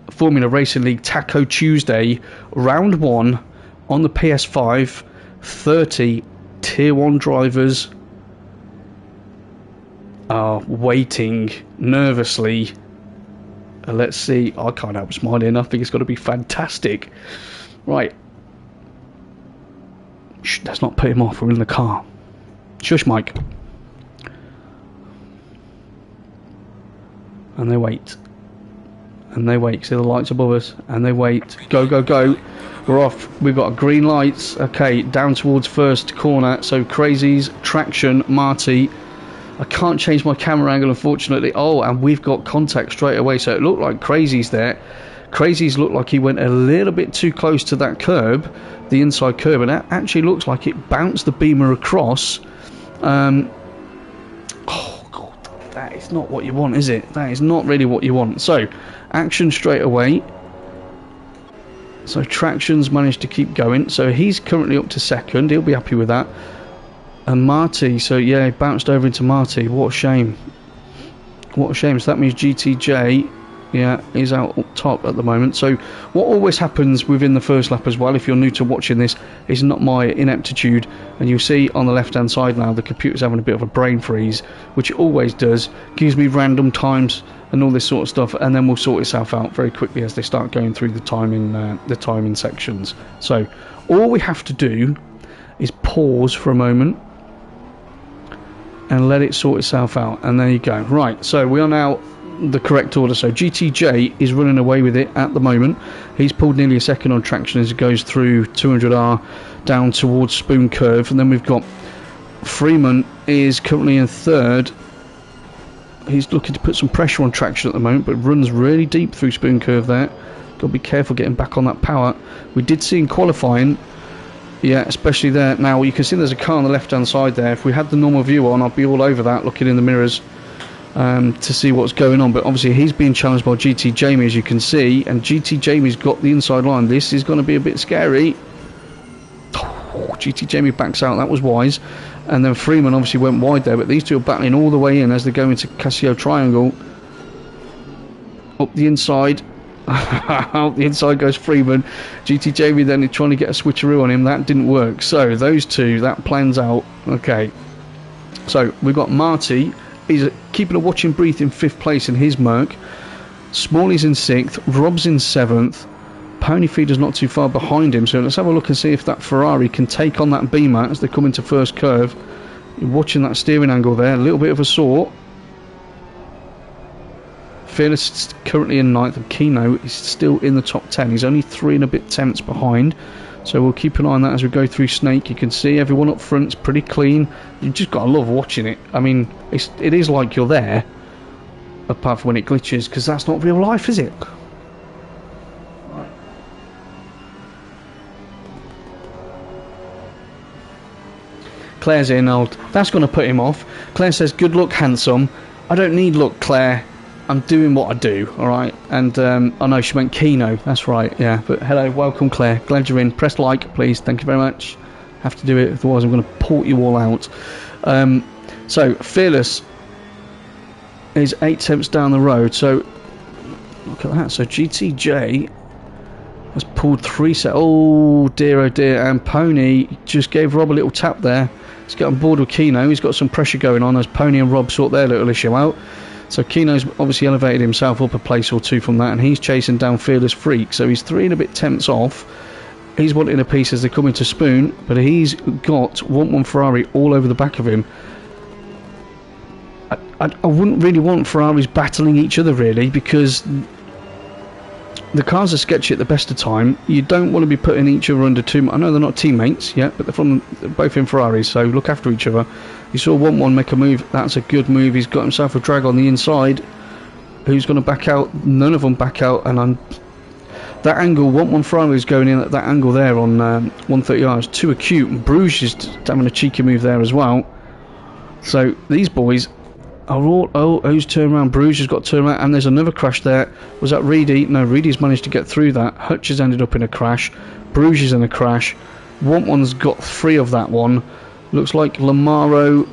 Formula Racing League Taco Tuesday, round 1 on the PS5. 30 Tier 1 drivers are waiting nervously. Let's see. I can't help smiling. I think it's going to be fantastic. Right. Shh, let's not put him off. We're in the car. Shush, Mike. And they wait. And they wait. See the lights above us. And they wait. Go, go, go. We're off. We've got green lights. Okay, down towards first corner. So Crazies, Traction, Marty. I can't change my camera angle, unfortunately. Oh, and we've got contact straight away. So it looked like Crazies there. Crazies looked like he went a little bit too close to that curb, the inside curb, and that actually looks like it bounced the Beamer across. Oh, God, that is not what you want, is it? That is not really what you want. So, action straight away. So, Traction's managed to keep going. So, he's currently up to second. He'll be happy with that. And Marty, so yeah, he bounced over into Marty. What a shame. What a shame. So that means GTJ, yeah, is out up top at the moment. So what always happens within the first lap as well, if you're new to watching this, is not my ineptitude. And you'll see on the left hand side now, the computer's having a bit of a brain freeze, which it always does. Gives me random times and all this sort of stuff, and then we'll sort itself out very quickly as they start going through the timing sections. So all we have to do is pause for a moment and let it sort itself out, and there you go. Right, so we are now the correct order. So GTJ is running away with it at the moment. He's pulled nearly a second on Traction as he goes through 200R down towards Spoon Curve, and then we've got Freeman is currently in third. He's looking to put some pressure on Traction at the moment, but runs really deep through Spoon Curve there. Got to be careful getting back on that power. We did see in qualifying, yeah, especially there. Now you can see there's a car on the left hand side there. If we had the normal view on, I'd be all over that, looking in the mirrors to see what's going on. But obviously he's being challenged by GT Jamie, as you can see, and GT Jamie's got the inside line. This is going to be a bit scary. Oh, GT Jamie backs out. That was wise. and then Freeman obviously went wide there, but these two are battling all the way in as they go into Casio Triangle. Up the inside. Out the inside goes Freeman. GT Jamie then trying to get a switcheroo on him. That didn't work. So those two, that plans out. Okay. So we've got Marty. He's keeping a watch and breathe in 5th place in his Merc. Smalley's in 6th. Rob's in 7th. Pony Feeder's not too far behind him. So let's have a look and see if that Ferrari can take on that Beamer as they come into first curve. You're watching that steering angle there. A little bit of a saw. Fearless is currently in 9th, and Keno is still in the top 10. He's only 3 and a bit tenths behind, so we'll keep an eye on that as we go through Snake. You can see everyone up front's pretty clean. You just gotta love watching it. I mean, it is like you're there, apart from when it glitches, because that's not real life, is it? Claire's in. That's going to put him off. Claire says, "Good luck, handsome." I don't need luck, Claire. I'm doing what I do, alright? And, I know she meant Keno, that's right, yeah. But hello, welcome Claire, glad you're in. Press like, please, thank you very much. Have to do it, otherwise I'm going to port you all out. So, Fearless is 8 tenths down the road, so, look at that. So, GTJ has pulled 3 sets. Oh dear, and Pony just gave Rob a little tap there. He's got on board with Keno, he's got some pressure going on as Pony and Rob sort their little issue out. So Keno's obviously elevated himself up a place or 2 from that, and he's chasing down Fearless Freak, so he's 3 and a bit tenths off. He's wanting a piece as they come into Spoon, but he's got 1-1 Ferrari all over the back of him. I wouldn't really want Ferraris battling each other really, because the cars are sketchy at the best of time. You don't want to be putting each other under too much. I know they're not teammates yet, but they're both in Ferraris, so look after each other. You saw 1-1 make a move. That's a good move. He's got himself a drag on the inside. Who's going to back out? None of them back out. And that angle, 1-1 Ferrari is going in at that angle there on 130R. It's too acute. And Bruges is having a cheeky move there as well. So these boys are all... Oh, who's turned around? Bruges has got turned around. And there's another crash there. Was that Reedy? No, Reedy's managed to get through that. Hutch has ended up in a crash. Bruges is in a crash. 1-1's got 3 of that one. Looks like Lamaro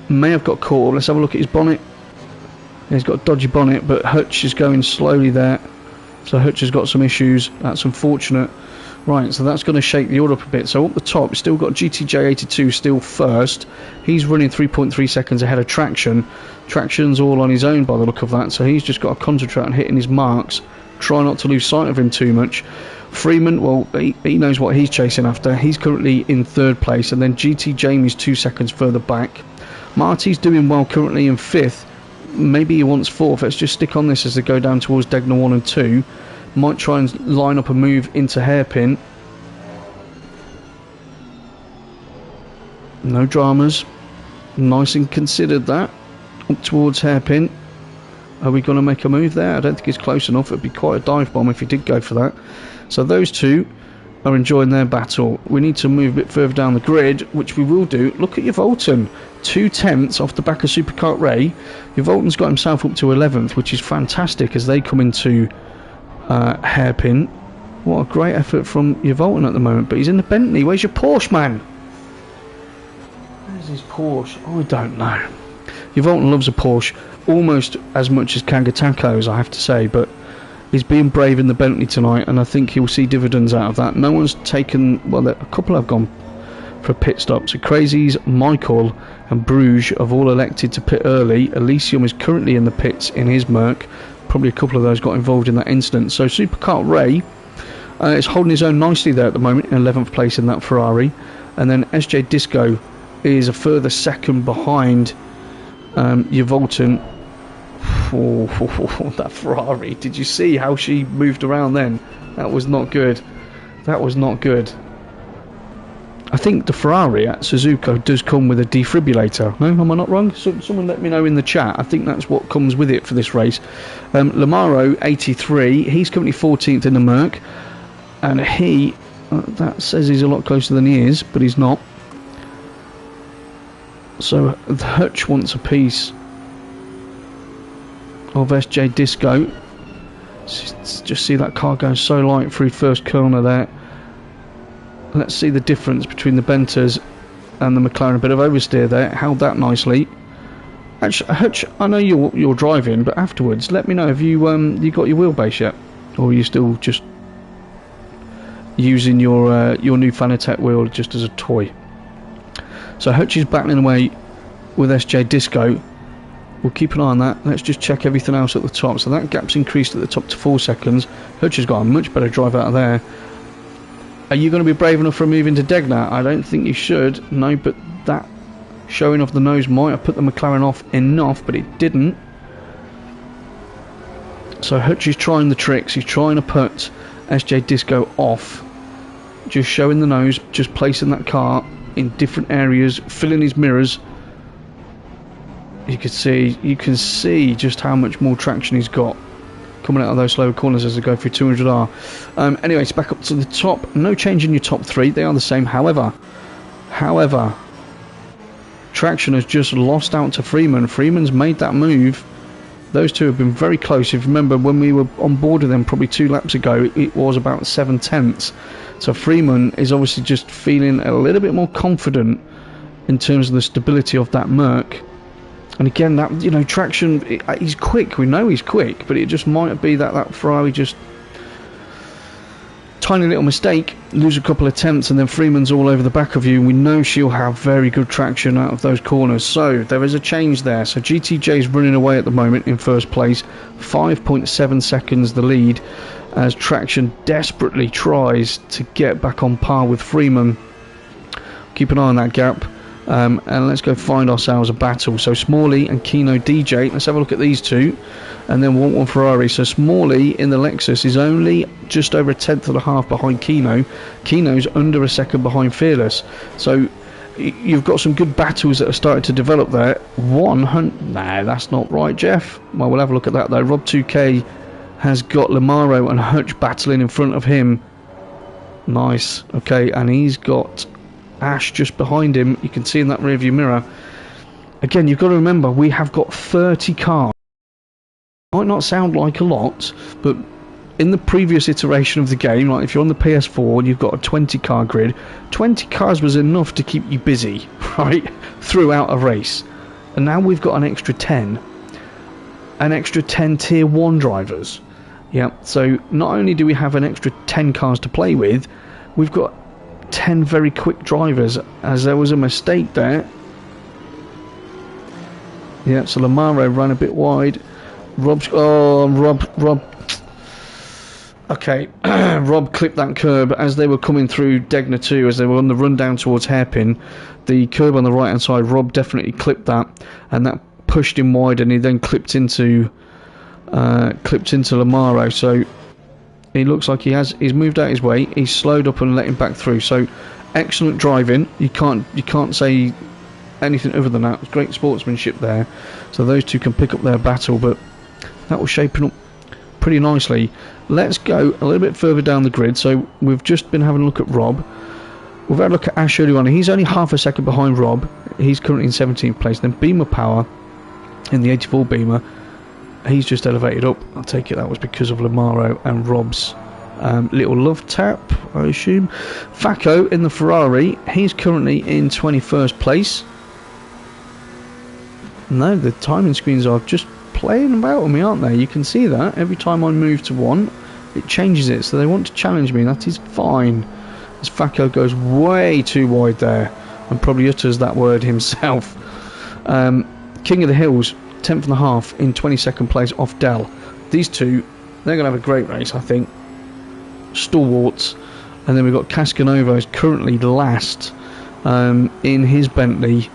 may have got caught. Let's have a look at his bonnet. He's got a dodgy bonnet, but Hutch is going slowly there. So Hutch has got some issues. That's unfortunate. Right, so that's going to shake the order up a bit. So up the top, still got GTJ82 still first. He's running 3.3 seconds ahead of Traction. Traction's all on his own by the look of that, so he's just got to concentrate on hitting his marks. Try not to lose sight of him too much. Freeman, well, he knows what he's chasing after. He's currently in 3rd place, and then GT Jamie's 2 seconds further back. Marty's doing well, currently in 5th. Maybe he wants 4th. Let's just stick on this as they go down towards Degner 1 and 2. Might try and line up a move into Hairpin. No dramas. Nice and considered that. Up towards Hairpin. Are we going to make a move there? I don't think it's close enough. It would be quite a dive bomb if he did go for that. So those two are enjoying their battle. We need to move a bit further down the grid, which we will do. Look at your Volton. 2 tenths off the back of Superkart Ray. Your Volton's got himself up to 11th, which is fantastic as they come into Hairpin. What a great effort from your Volton at the moment. But he's in the Bentley. Where's your Porsche, man? Where's his Porsche? I don't know. Your Volton loves a Porsche almost as much as Kangatako's, I have to say, but he's being brave in the Bentley tonight, and I think he'll see dividends out of that. No one's taken... Well, a couple have gone for a pit stop. So Crazies, Michael and Bruges have all elected to pit early. Elysium is currently in the pits in his Merc. Probably a couple of those got involved in that incident. So Superkart Ray is holding his own nicely there at the moment, in 11th place in that Ferrari. And then SJ Disco is a further second behind your Volton. Oh, that Ferrari. Did you see how she moved around then? That was not good. That was not good. I think the Ferrari at Suzuka does come with a defibrillator. No, am I not wrong? Someone let me know in the chat. I think that's what comes with it for this race. Lamaro, 83. He's currently 14th in the Merc. And he... that says he's a lot closer than he is, but he's not. So Hutch wants a piece of SJ Disco. Just see that car going so light through first corner there. Let's see the difference between the Bentas and the McLaren. A bit of oversteer there, held that nicely. Actually, Hutch, I know you're driving, but afterwards, let me know, have you got your wheelbase yet, or are you still just using your new Fanatec wheel just as a toy? So Hutch is battling away with SJ Disco. We'll keep an eye on that. Let's just check everything else at the top. So that gap's increased at the top to 4 seconds. Hutch has got a much better drive out of there. Are you going to be brave enough for a move into Degner? I don't think you should. No, but that showing off the nose might have put the McLaren off enough, but it didn't. So Hutch is trying the tricks. He's trying to put SJ Disco off. Just showing the nose, just placing that car in different areas, filling his mirrors. You can see just how much more traction he's got coming out of those slower corners as they go through 200R. Anyway, it's back up to the top. No change in your top 3. They are the same. However, traction has just lost out to Freeman. Freeman's made that move. Those two have been very close. If you remember, when we were on board with them probably 2 laps ago, it was about 7/10. So Freeman is obviously just feeling a little bit more confident in terms of the stability of that Merc. And again, that, you know, traction, he's quick. We know he's quick, but it just might be that Ferrari just tiny little mistake, lose a couple of attempts, and then Freeman's all over the back of you. And we know she'll have very good traction out of those corners. So there is a change there. So GTJ is running away at the moment in first place, 5.7 seconds the lead, as traction desperately tries to get back on par with Freeman. Keep an eye on that gap. And let's go find ourselves a battle. So Smalley and Kino DJ, let's have a look at these two, and then one Ferrari. So Smalley in the Lexus is only just over 1/10.5 behind Kino. Kino's under a second behind Fearless. So you've got some good battles that are starting to develop there. Nah, that's not right, Jeff. Well, we'll have a look at that though. Rob 2K has got Lamaro and Hutch battling in front of him. Nice. Okay, and he's got Ash just behind him. You can see in that rearview mirror. Again, you've got to remember, we have got 30 cars. Might not sound like a lot, but in the previous iteration of the game, like if you're on the PS4 and you've got a 20 car grid, 20 cars was enough to keep you busy, right, throughout a race. And now we've got an extra 10 tier 1 drivers. Yeah, so not only do we have an extra 10 cars to play with, we've got 10 very quick drivers, as there was a mistake there. Yeah, so Lamaro ran a bit wide. Rob. Okay, Rob clipped that curb as they were coming through Degner 2, as they were on the run down towards Hairpin. The curb on the right hand side, Rob definitely clipped that, and that pushed him wide, and he then clipped into Lamaro. So it looks like he's moved out his way. He's slowed up and let him back through. So excellent driving. You can't say anything other than that. It was great sportsmanship there. So those two can pick up their battle, but that was shaping up pretty nicely. Let's go a little bit further down the grid. So we've just been having a look at Rob. We've had a look at Ash earlier on. He's only half a second behind Rob. He's currently in 17th place. Then Beamer Power in the 84 Beamer. He's just elevated up. I'll take it that was because of Lamaro and Rob's little love tap, I assume. Facco in the Ferrari. He's currently in 21st place. No, the timing screens are just playing about with me, aren't they? You can see that every time I move to one, it changes it. So they want to challenge me. That is fine. As Facco goes way too wide there and probably utters that word himself. King of the Hills, 10th and a half in 22nd place off Dell. These two, they're going to have a great race, I think. Stalwarts. And then we've got Cascanova is currently last in his Bentley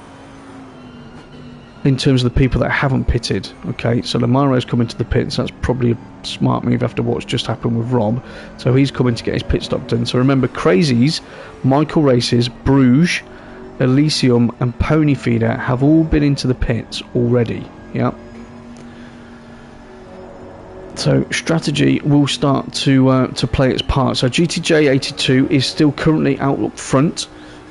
in terms of the people that haven't pitted. Okay, so Lamaro's coming to the pits. That's probably a smart move after what's just happened with Rob. So he's coming to get his pit stop done. So remember, Crazies, Michael Races, Bruges, Elysium and Pony Feeder have all been into the pits already. Yeah. So strategy will start to play its part. So GTJ 82 is still currently out up front.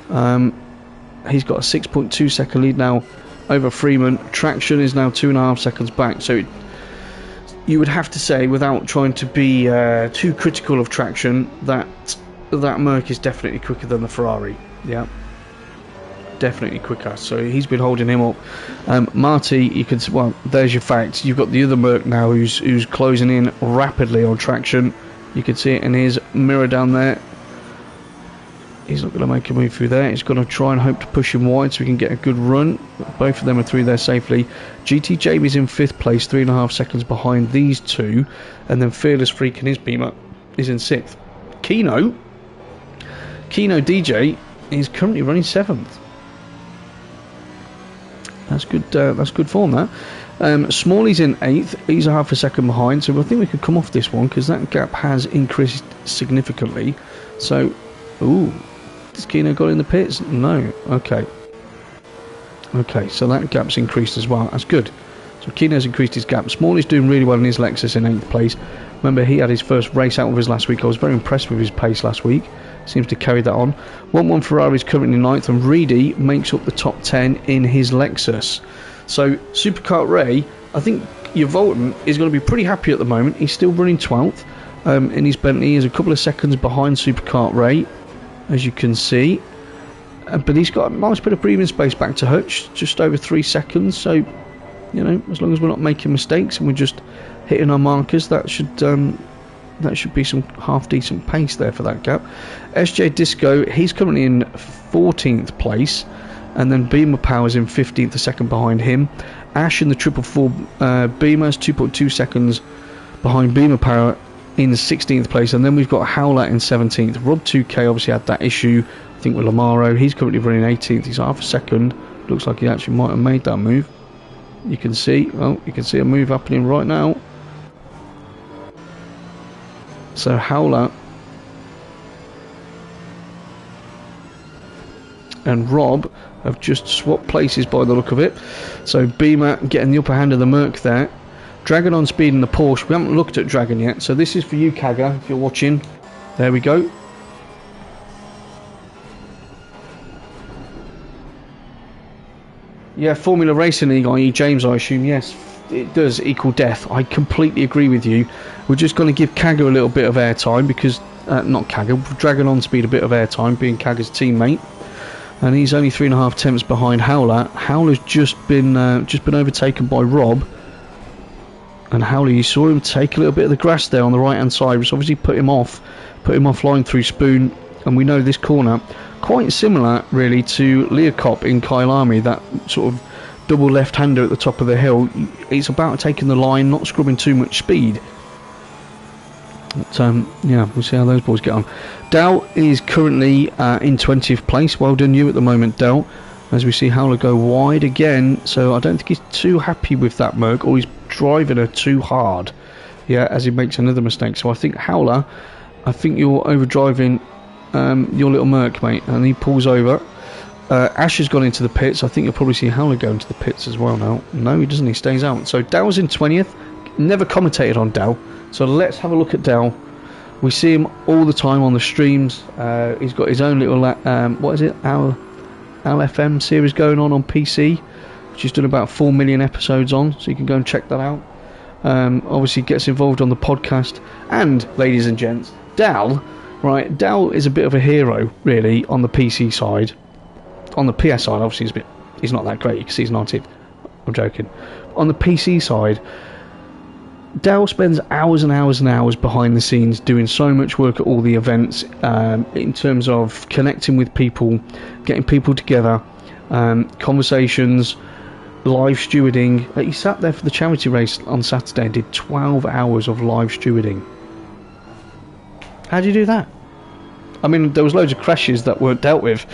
He's got a 6.2 second lead now over Freeman. Traction is now 2.5 seconds back. So you would have to say, without trying to be too critical of traction, that Merc is definitely quicker than the Ferrari. Yeah. definitely quicker. So he's been holding him up. Marty, you can well, there's your facts. You've got the other Merc now who's closing in rapidly on traction. You can see it in his mirror down there. He's not going to make a move through there. He's going to try and hope to push him wide so we can get a good run. Both of them are through there safely. GT Jamie's in 5th place, 3.5 seconds behind these two. And then Fearless Freak and his Beamer is in 6th. Kino DJ is currently running 7th. That's good form, that. Smalley's in 8th. He's a half a second behind. So I think we could come off this one because that gap has increased significantly. So, ooh. Has Kino got in the pits? No. Okay, so that gap's increased as well. That's good. So Kino's increased his gap. Smalley's doing really well in his Lexus in 8th place. Remember, he had his first race out of his last week. I was very impressed with his pace last week. Seems to carry that on. 1-1 Ferrari's currently 9th, and Reedy makes up the top 10 in his Lexus. So Superkart Ray, I think your Volton is going to be pretty happy at the moment. He's still running 12th in his Bentley. He's a couple of seconds behind Superkart Ray, as you can see, but he's got a nice bit of breathing space back to Hutch, just over 3 seconds. So, you know, as long as we're not making mistakes and we're just hitting our markers, that should be some half decent pace there for that gap. SJ Disco, he's currently in 14th place, and then Beamer Power's in 15th, a second behind him. Ash in the 444 Beamer's 2.2 seconds behind Beamer Power in 16th place, and then we've got Howler in 17th. Rob 2K obviously had that issue, I think, with Lamaro. He's currently running 18th. He's half a second. Looks like he actually might have made that move. You can see a move happening right now. So Howler and Rob have just swapped places by the look of it. So Beamer getting the upper hand of the Merc there. Dragon on speed in the Porsche. We haven't looked at Dragon yet, so this is for you, Kaga, if you're watching. There we go. Yeah, Formula Racing League, i.e. James, I assume. Yes, it does equal death. I completely agree with you. We're just going to give Kaga a little bit of airtime because... not Kaga, Dragon on speed a bit of airtime, being Kaga's teammate. And he's only 3.5 tenths behind Howler. Howler's just been overtaken by Rob. And Howler, you saw him take a little bit of the grass there on the right hand side, which obviously put him offline through Spoon. And we know this corner quite similar really to Leocop in Kyalami, that sort of double left hander at the top of the hill. It's about taking the line, not scrubbing too much speed. But yeah, we'll see how those boys get on. Dow is currently in 20th place. Well done you at the moment, Dow. As we see Howler go wide again, so I don't think he's too happy with that Merc, or he's driving her too hard. Yeah, as he makes another mistake. So I think Howler, I think you're overdriving your little Merc, mate. And he pulls over. Ash has gone into the pits. I think you'll probably see Howler go into the pits as well now. No, he doesn't. He stays out. So Dow's in 20th. Never commentated on Dow. So let's have a look at Dow. We see him all the time on the streams. He's got his own little, what is it? Al FM series going on PC, which he's done about 4 million episodes on, so you can go and check that out. Obviously gets involved on the podcast. And ladies and gents, Dal is a bit of a hero really on the PC side. On the PS side obviously he's not that great. You can see he's 19th. I'm joking. On the PC side, Dal spends hours and hours and hours behind the scenes doing so much work at all the events, in terms of connecting with people, getting people together, conversations, live stewarding. He sat there for the charity race on Saturday and did 12 hours of live stewarding. How do you do that? I mean, there was loads of crashes that weren't dealt with.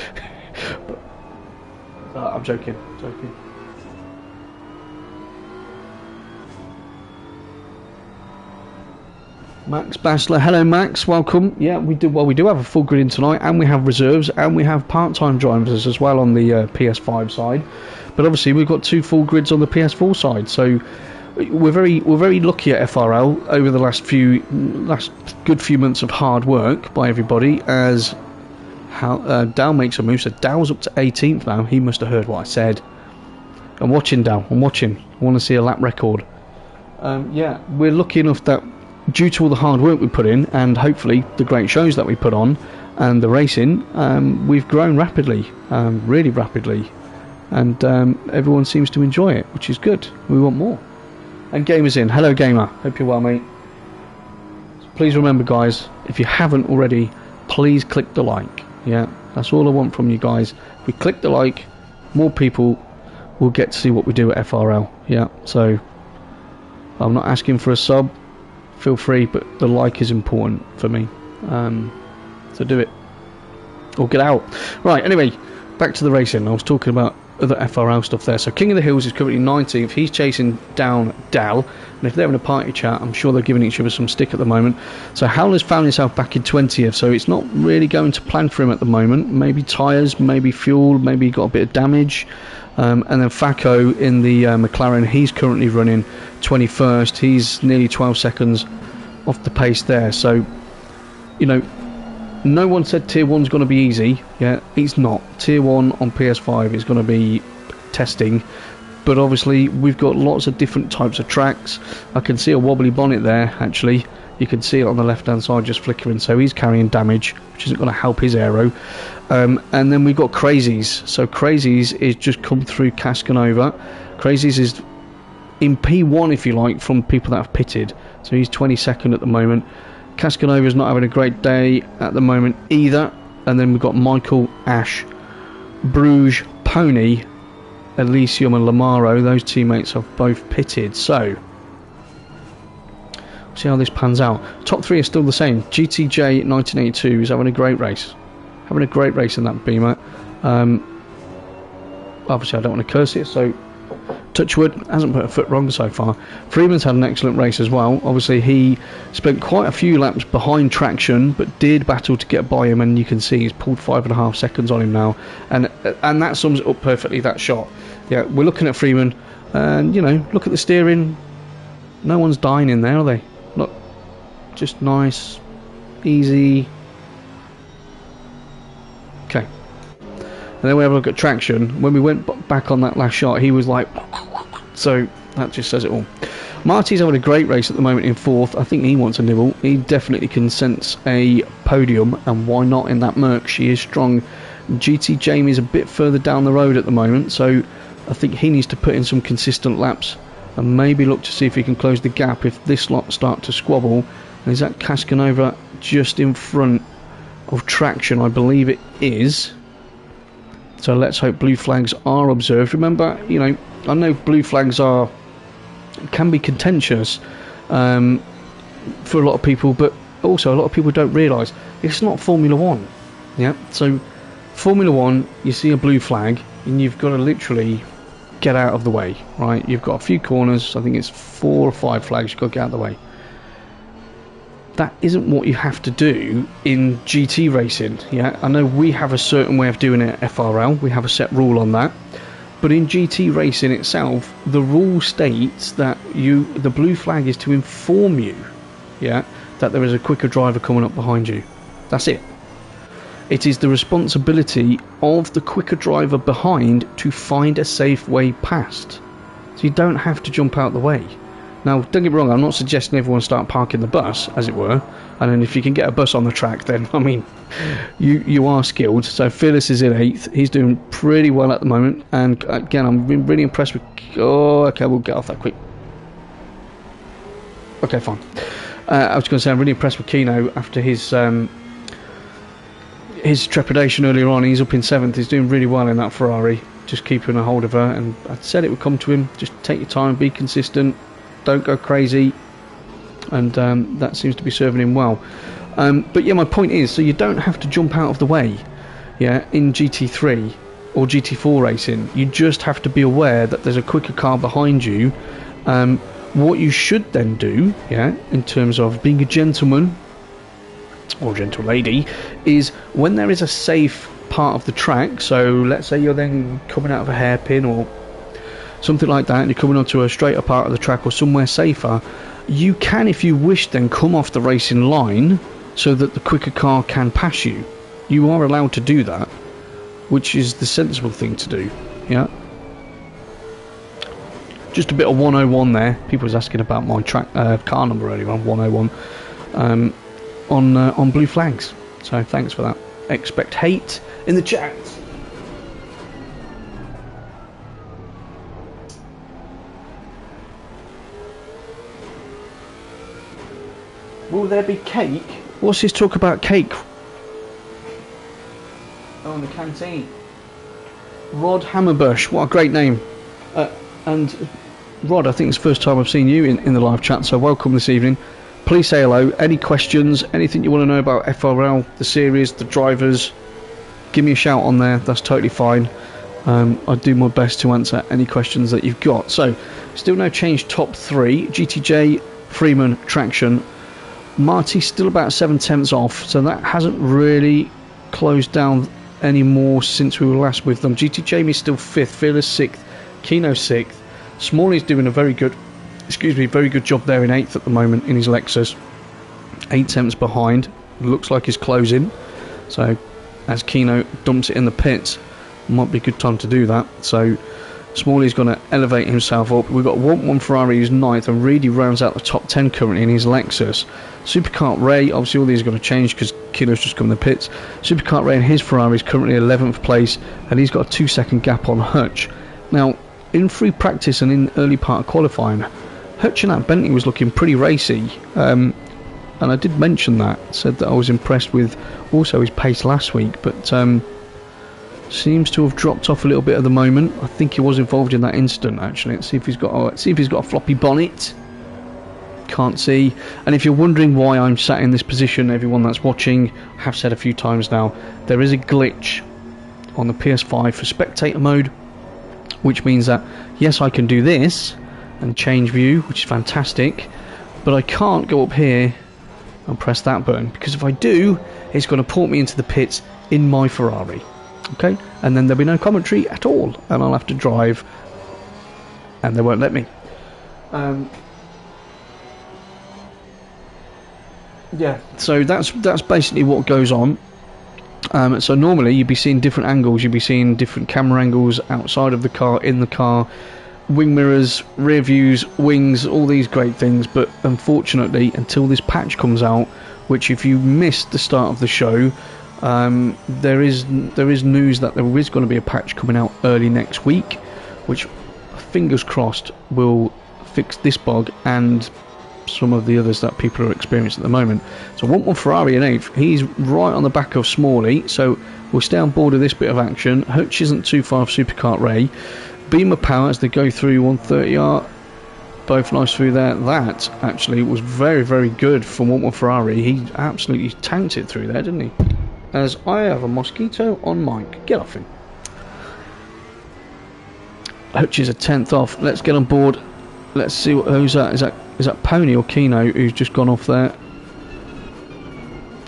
I'm joking. Max Bassler, hello Max, welcome. Yeah, we do have a full grid in tonight, and we have reserves, and we have part-time drivers as well on the PS5 side. But obviously we've got 2 full grids on the PS4 side, so we're very lucky at FRL over the last good few months of hard work by everybody. As Dow makes a move, so Dow's up to 18th now. He must have heard what I said. I'm watching Dow. I want to see a lap record. Yeah, we're lucky enough that, due to all the hard work we put in, and hopefully the great shows that we put on, and the racing, we've grown rapidly, really rapidly, and everyone seems to enjoy it, which is good. We want more. And Gamer's in. Hello, Gamer. Hope you're well, mate. Please remember, guys, if you haven't already, please click the like. Yeah, that's all I want from you guys. If we click the like, more people will get to see what we do at FRL. Yeah, so I'm not asking for a sub. Feel free, but the like is important for me. So do it. Or get out. Right, anyway, back to the racing. I was talking about other FRL stuff there. So King of the Hills is currently 19th. He's chasing down Dal, and if they're in a party chat, I'm sure they're giving each other some stick at the moment. So Howler's found himself back in 20th, so it's not really going to plan for him at the moment. Maybe tyres, maybe fuel, maybe he got a bit of damage. And then Faco in the McLaren, he's currently running 21st. He's nearly 12 seconds off the pace there. So, you know, no one said Tier 1's going to be easy. Yeah, it's not. Tier 1 on PS5 is going to be testing. But obviously, we've got lots of different types of tracks. I can see a wobbly bonnet there, actually. You can see it on the left-hand side just flickering. So he's carrying damage, which isn't going to help his aero. And then we've got Crazies. So Crazies is just come through Cascanova. Crazies is in P1, if you like, from people that have pitted. So he's 22nd at the moment. Cascanova's not having a great day at the moment either. And then we've got Michael, Ash, Bruges, Pony, Elysium and Lamaro. Those teammates have both pitted. So we'll see how this pans out. Top three are still the same. GTJ 1982 is having a great race. Having a great race in that Beamer. Obviously I don't want to curse it, so Touchwood hasn't put a foot wrong so far. Freeman's had an excellent race as well. Obviously he spent quite a few laps behind Traction, but did battle to get by him, and you can see he's pulled 5.5 seconds on him now, and that sums it up perfectly, that shot. Yeah, we're looking at Freeman, and you know, look at the steering. No one's dying in there, are they? Look, just nice, easy. Okay. And then we have a look at Traction. When we went back on that last shot, he was like, so that just says it all. Marty's having a great race at the moment in 4th. I think he wants a nibble. He definitely can sense a podium, and why not in that Merc? She is strong. GT Jamie's a bit further down the road at the moment, so I think he needs to put in some consistent laps and maybe look to see if he can close the gap if this lot start to squabble. And is that Cascanova just in front of Traction? I believe it is. So let's hope blue flags are observed. Remember, you know, I know blue flags can be contentious for a lot of people, but also a lot of people don't realise it's not Formula 1. Yeah, so Formula 1, you see a blue flag and you've got to literally get out of the way, right? You've got a few corners, I think it's 4 or 5 flags, you've got to get out of the way. That isn't what you have to do in GT racing. Yeah, I know we have a certain way of doing it at FRL, we have a set rule on that, but in GT racing itself, the rule states that the blue flag is to inform you, yeah, that there is a quicker driver coming up behind you. That's it. It is the responsibility of the quicker driver behind to find a safe way past. So you don't have to jump out the way. Now, don't get me wrong, I'm not suggesting everyone start parking the bus, as it were. And then if you can get a bus on the track, then, I mean, you are skilled. So Phyllis is in 8th. He's doing pretty well at the moment. And again, I'm really impressed with... Oh, okay, we'll get off that quick. Okay, fine. I was going to say, I'm really impressed with Keno after his trepidation earlier on. He's up in 7th. He's doing really well in that Ferrari. Just keeping a hold of her. And I said it would come to him. Just take your time, be consistent. Don't go crazy, and that seems to be serving him well. But yeah, my point is, so you don't have to jump out of the way, yeah, in GT3 or GT4 racing. You just have to be aware that there's a quicker car behind you. What you should then do, yeah, in terms of being a gentleman or gentle lady, is when there is a safe part of the track, so let's say you're then coming out of a hairpin or something like that, and you're coming onto a straighter part of the track or somewhere safer, you can, if you wish, then come off the racing line so that the quicker car can pass you. You are allowed to do that, which is the sensible thing to do. Yeah. Just a bit of 101 there. People was asking about my track car number earlier on 101 on blue flags. So thanks for that. expect hate in the chat. Will there be cake? What's this talk about cake? Oh, in the canteen. Rod Hammerbush, what a great name. And Rod, I think it's the first time I've seen you in the live chat, so welcome this evening. Please say hello. Any questions, anything you want to know about FRL, the series, the drivers, give me a shout on there, that's totally fine. I'll do my best to answer any questions that you've got. So, still no change top 3. GTJ, Freeman, Traction. Marty still about 7/10 off, so that hasn't really closed down anymore since we were last with them. GT Jamie's still 5th, Fearless 6th, Kino 6th. Smalley's doing a very good job there in 8th at the moment in his Lexus. 8/10 behind, looks like he's closing. So as Kino dumps it in the pits, might be a good time to do that. So Smalley's going to elevate himself up. We've got 1 Ferrari who's 9th and really rounds out the top 10 currently in his Lexus. Superkart Ray, obviously all these are going to change because Kino's just come in the pits. Superkart Ray in his Ferrari is currently 11th place and he's got a 2-second gap on Hutch. Now, in free practice and in early part of qualifying, Hutch in that Bentley was looking pretty racy. And I did mention that, said that I was impressed with also his pace last week, but seems to have dropped off a little bit at the moment. I think he was involved in that incident actually. Let's see if he's got a floppy bonnet. Can't see. And if you're wondering why I'm sat in this position, everyone that's watching, I have said a few times now, there is a glitch on the PS5 for spectator mode, which means that yes, I can do this and change view, which is fantastic, but I can't go up here and press that button, because if I do, it's going to port me into the pits in my Ferrari. Okay, and then there'll be no commentary at all, and I'll have to drive, and they won't let me. Yeah, so that's basically what goes on. So normally you'd be seeing different angles, you'd be seeing different camera angles outside of the car, in the car, wing mirrors, rear views, wings, all these great things. But unfortunately, until this patch comes out, which if you missed the start of the show, there is news that there is going to be a patch coming out early next week, which fingers crossed will fix this bug and some of the others that people are experiencing at the moment. So 1 Ferrari in 8th, he's right on the back of Smalley, so we'll stay on board of this bit of action. Hutch isn't too far off Superkart Ray. Beamer Power as they go through 130R, both nice through there. That actually was very, very good for 1 Ferrari. He absolutely tanked it through there, didn't he? As I have a mosquito on mic. Get off him. Hutch is a 10th off. Let's get on board. Let's see who's that. Is that Pony or Kino who's just gone off there?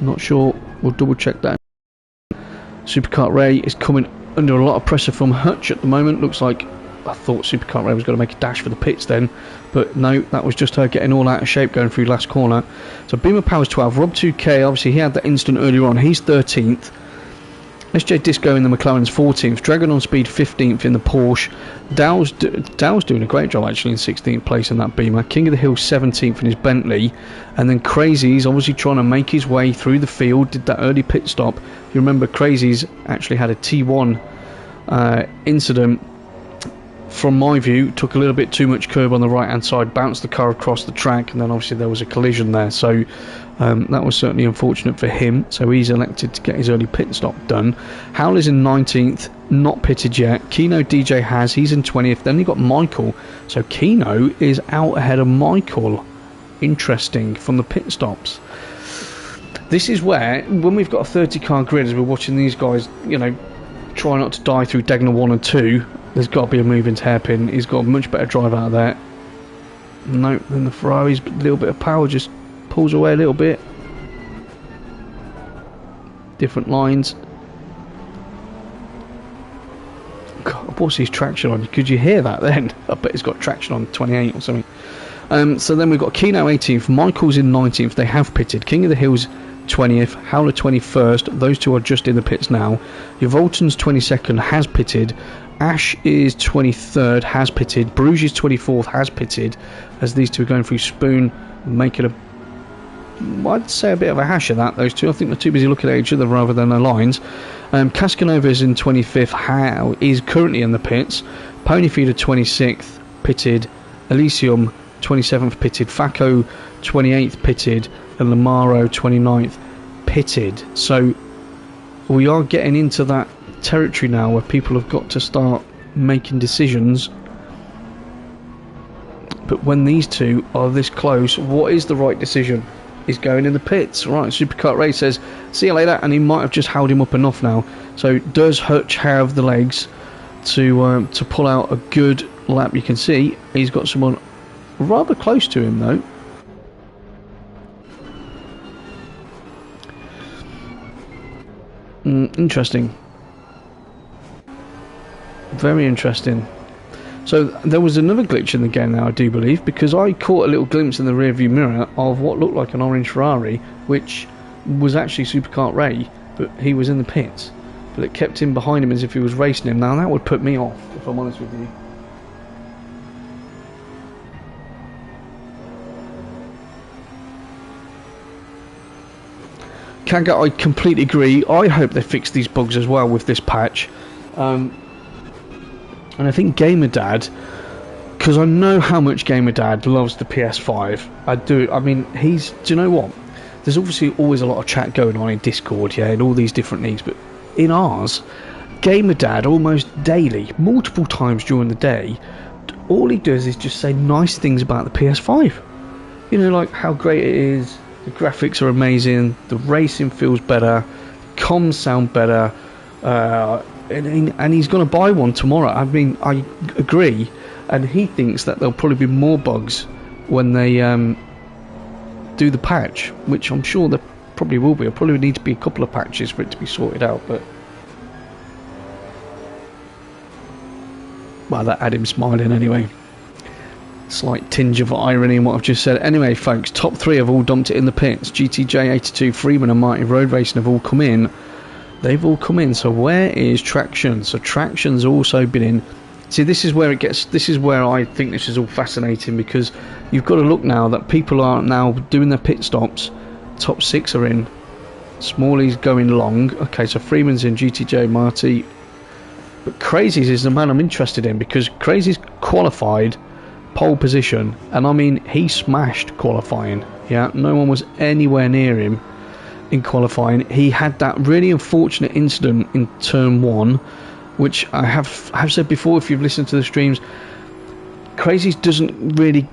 Not sure. We'll double check that. Superkart Ray is coming under a lot of pressure from Hutch at the moment. Looks like I thought Superkart Ray was going to make a dash for the pits then, but no, that was just her getting all out of shape going through last corner. So Beamer Power's 12. Rob 2K, obviously he had that incident earlier on. He's 13th. SJ Disco in the McLaren's 14th. Dragon on Speed 15th in the Porsche. Dow's doing a great job actually in 16th place in that Beamer. King of the Hill 17th in his Bentley. And then Crazy's obviously trying to make his way through the field. Did that early pit stop. You remember Crazy's actually had a T1 incident. From my view, took a little bit too much curb on the right hand side, bounced the car across the track, and then obviously there was a collision there, so that was certainly unfortunate for him. So he's elected to get his early pit stop done. Howler's in 19th, not pitted yet. Kino DJ has, he's in 20th. Then you've got Michael, so Kino is out ahead of Michael. Interesting, from the pit stops. This is where, when we've got a 30 car grid, as we're watching these guys, you know, try not to die through Degner 1 and 2, there's got to be a move into hairpin. He's got a much better drive out of there. No, then the Ferrari's a little bit of power just pulls away a little bit. Different lines. God, what's his traction on? Could you hear that then? I bet he's got traction on 28 or something. So then we've got Kino 18th, Michael's in 19th. They have pitted. King of the Hills 20th, Howler 21st. Those two are just in the pits now. Your Volton's 22nd, has pitted. Ash is 23rd, has pitted. Bruges is 24th, has pitted. As these two are going through Spoon, making a I'd say a bit of a hash of that, those two. I think they're too busy looking at each other rather than their lines. Cascanova is in 25th. Howe is currently in the pits. Ponyfeeder 26th, pitted. Elysium 27th, pitted. Faco 28th, pitted. And Lamaro 29th, pitted. So we are getting into that territory now where people have got to start making decisions. But when these two are this close, what is the right decision? Is going in the pits. Right, Superkart Ray says, see you later, and he might have just held him up enough now. So does Hutch have the legs to pull out a good lap? You can see he's got someone rather close to him though. Interesting. Very interesting. So there was another glitch in the game now, I do believe, because I caught a little glimpse in the rearview mirror of what looked like an orange Ferrari, which was actually Superkart Ray, but he was in the pits. But it kept him behind him as if he was racing him. Now that would put me off, if I'm honest with you. Kaga, I completely agree. I hope they fix these bugs as well with this patch. And I think GamerDad, because I know how much GamerDad loves the PS5. I do. I mean, do you know what? There's obviously always a lot of chat going on in Discord, yeah, in all these different leagues. But in ours, GamerDad almost daily, multiple times during the day, all he does is just say nice things about the PS5. You know, like how great it is, the graphics are amazing, the racing feels better, comms sound better, and he's going to buy one tomorrow. I mean, I agree, and he thinks that there'll probably be more bugs when they do the patch, which I'm sure there probably will be. There'll probably need to be a couple of patches for it to be sorted out, but well, that had him smiling anyway. Slight tinge of irony in what I've just said. Anyway, folks, top three have all dumped it in the pits. GTJ82, Freeman and Mighty Road Racing have all come in. They've all come in. So where is Traction? So Traction's also been in. See, this is where it gets. This is where I think this is all fascinating, because you've got to look now that people are now doing their pit stops. Top six are in. Smalley's going long. Okay, so Freeman's in. GTJ, Marty. But Crazy's is the man I'm interested in, because Crazy's qualified pole position, and I mean, he smashed qualifying. Yeah, no one was anywhere near him in qualifying. He had that really unfortunate incident in turn one, which I have said before. If you've listened to the streams, Crazy's doesn't really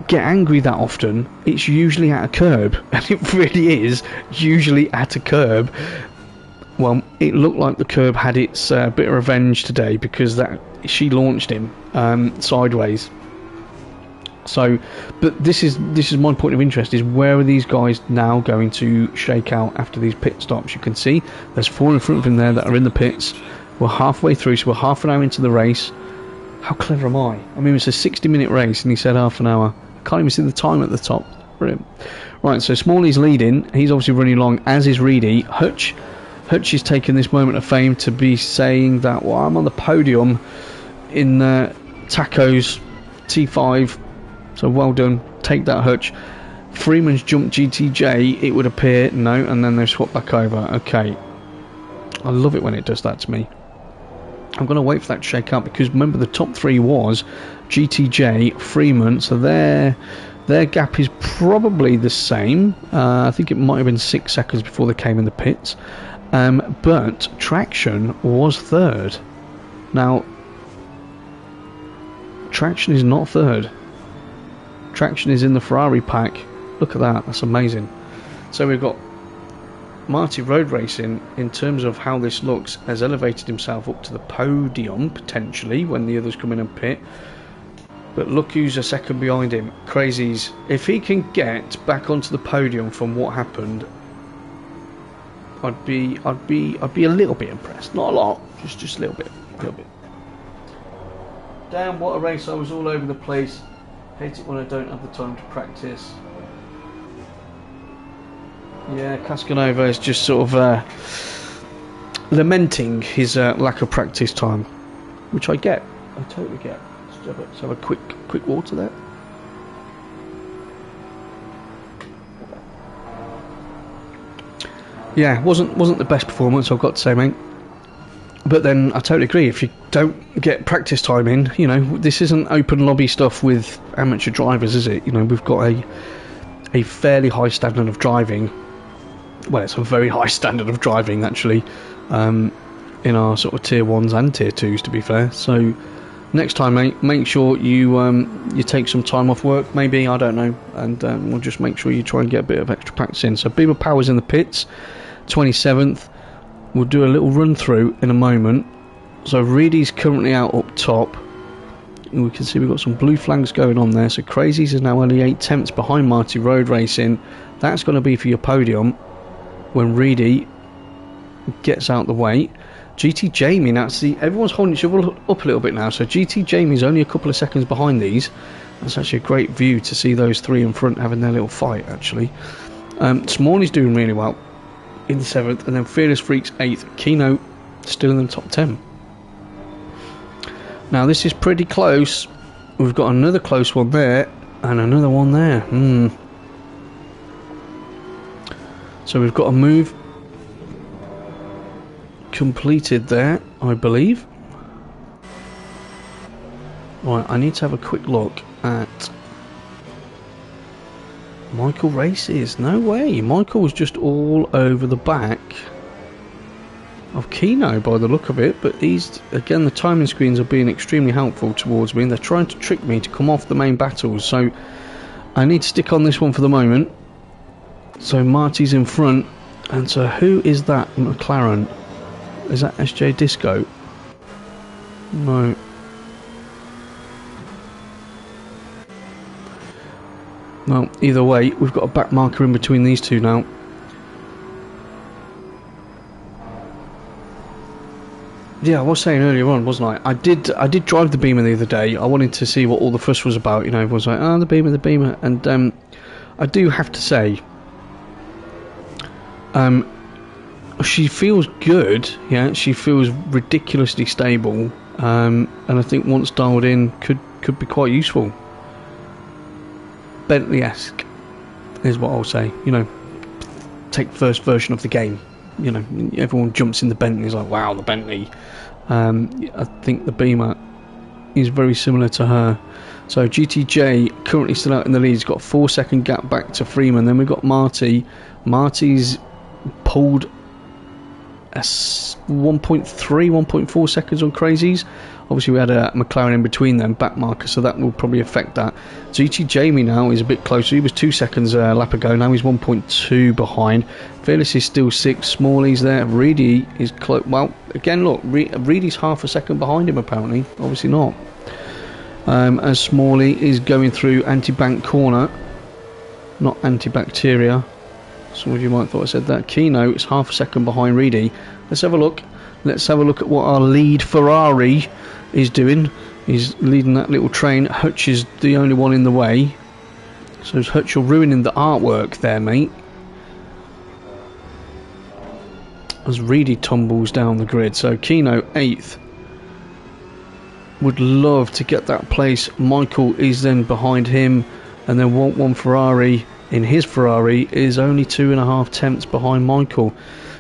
get angry that often. It's usually at a curb, and it really is usually at a curb. Well, it looked like the curb had its bit of revenge today, because that she launched him sideways. So, but this is my point of interest, is where are these guys now going to shake out after these pit stops? You can see there's four in front of him there that are in the pits. We're halfway through, so we're half an hour into the race. How clever am I? I mean, it's a 60-minute race, and he said half an hour. I can't even see the time at the top. Brilliant. Right, so Smalley's leading. He's obviously running long, as is Reedy. Hutch is taking this moment of fame to be saying that, well, I'm on the podium in Taco's T5. So well done, take that, Hutch. Freeman's jumped GTJ, it would appear. No, and then they swap back over. Okay. I love it when it does that to me. I'm going to wait for that to shake up, because remember the top three was GTJ, Freeman, so their gap is probably the same. I think it might have been 6 seconds before they came in the pits. But Traction was third. Now, Traction is not third. Traction is in the Ferrari pack. Look at that, that's amazing. So we've got Marty Road Racing, in terms of how this looks, has elevated himself up to the podium potentially when the others come in and pit. But look who's a second behind him. Crazy's. If he can get back onto the podium from what happened, I'd be a little bit impressed. Not a lot, just a little bit. Damn, what a race. I was all over the place. Hate it when I don't have the time to practice. Yeah, Cascanova is just sort of lamenting his lack of practice time, which I get. I totally get. Let's have a quick water there. yeah, wasn't the best performance, I've got to say, mate. But then I totally agree. If you don't get practice time in, you know, this isn't open lobby stuff with amateur drivers, is it? You know, we've got a fairly high standard of driving. Well, it's a very high standard of driving, actually, in our sort of tier 1s and tier 2s, to be fair. So next time, mate, make sure you take some time off work, maybe, I don't know, and we'll just make sure you try and get a bit of extra practice in. So Beamer Power's in the pits, 27th. We'll do a little run through in a moment. So Reedy's currently out up top. And we can see we've got some blue flags going on there. So Crazies is now only 8 tenths behind Marty Road Racing. That's going to be for your podium when Reedy gets out the way. GT Jamie, now see, everyone's holding each other up a little bit now. So GT Jamie's only a couple of seconds behind these. That's actually a great view to see those three in front having their little fight, actually. Smalley's doing really well in the 7th, and then Fearless Freaks 8th. Keno still in the top 10. Now this is pretty close. We've got another close one there and another one there. So we've got a move completed there, I believe. Right, I need to have a quick look at Michael Races. No way, Michael was just all over the back of Keno by the look of it, but these, again, the timing screens are being extremely helpful towards me, and they're trying to trick me to come off the main battles, so I need to stick on this one for the moment. So Marty's in front, and so who is that McLaren? Is that SJ Disco? No. Well, either way, we've got a back marker in between these two now. Yeah, I was saying earlier on, wasn't I? I did drive the Beamer the other day. I wanted to see what all the fuss was about. You know, everyone's like, oh, the Beamer, and I do have to say, she feels good. Yeah, she feels ridiculously stable, and I think once dialed in, could be quite useful. Bentley-esque is what I'll say. You know, take first version of the game. You know, everyone jumps in the Bentley. Is like, wow, the Bentley. I think the Beamer is very similar to her. So GTJ currently still out in the lead. He's got a 4-second gap back to Freeman. Then we've got Marty. Marty's pulled a 1.3, 1.4 seconds on Crazies. Obviously we had a McLaren in between them, back marker, so that will probably affect that. GT Jamie now is a bit closer. He was 2 seconds a lap ago. Now he's 1.2 behind. Fearless is still 6. Smalley's there. Reedy is close. Well, again, look, Reedy's half a second behind him apparently. Obviously not. As Smalley is going through anti-bank corner, not antibacteria. Some of you might have thought I said that. Keno is half a second behind Reedy. Let's have a look. Let's have a look at what our lead Ferrari is doing. He's leading that little train. Hutch is the only one in the way. So Hutch, you're ruining the artwork there, mate. As Reedy tumbles down the grid. So Keno 8th. Would love to get that place. Michael is then behind him. And then one Ferrari in his Ferrari is only 2.5 tenths behind Michael.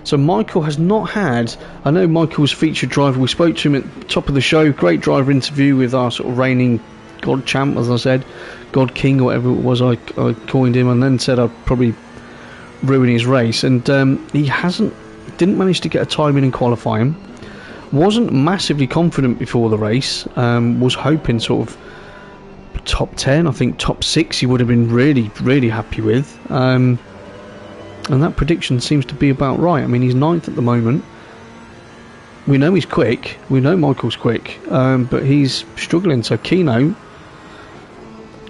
So Michael has not had, I know Michael's featured driver, we spoke to him at the top of the show, great driver interview with our sort of reigning God champ, as I said, God King or whatever it was I coined him, and then said I'd probably ruin his race, and he didn't manage to get a time in qualifying, wasn't massively confident before the race, was hoping sort of top 10, I think top 6 he would have been really, really happy with, and that prediction seems to be about right. I mean, he's 9th at the moment. We know he's quick. We know Michael's quick. But he's struggling. So Keno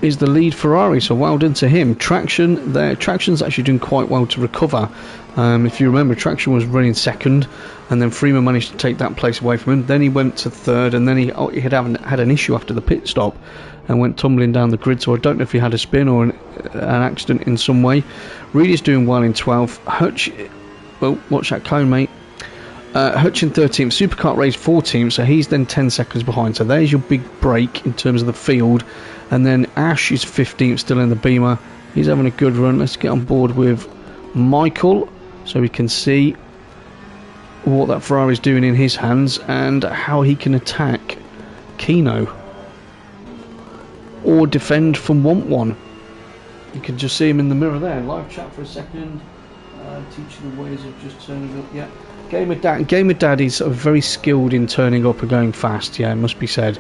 is the lead Ferrari. So well done to him. Traction there. Traction's actually doing quite well to recover. If you remember, Traction was running 2nd. And then Freeman managed to take that place away from him. Then he went to 3rd. And then he had an issue after the pit stop. And went tumbling down the grid, so I don't know if he had a spin or an accident in some way. Reedy's doing well in 12th. Hutch, well, watch that cone, mate. Hutch in 13th. Superkart raised 14th, so he's then 10 seconds behind. So there's your big break in terms of the field. And then Ash is 15th, still in the Beamer. He's having a good run. Let's get on board with Michael. so we can see what that Ferrari is doing in his hands and how he can attack Kino or defend from one. You can just see him in the mirror there. Live chat for a second. Teaching the ways of just turning up. Yeah, Gamer Dad is sort of very skilled in turning up and going fast. Yeah, it must be said.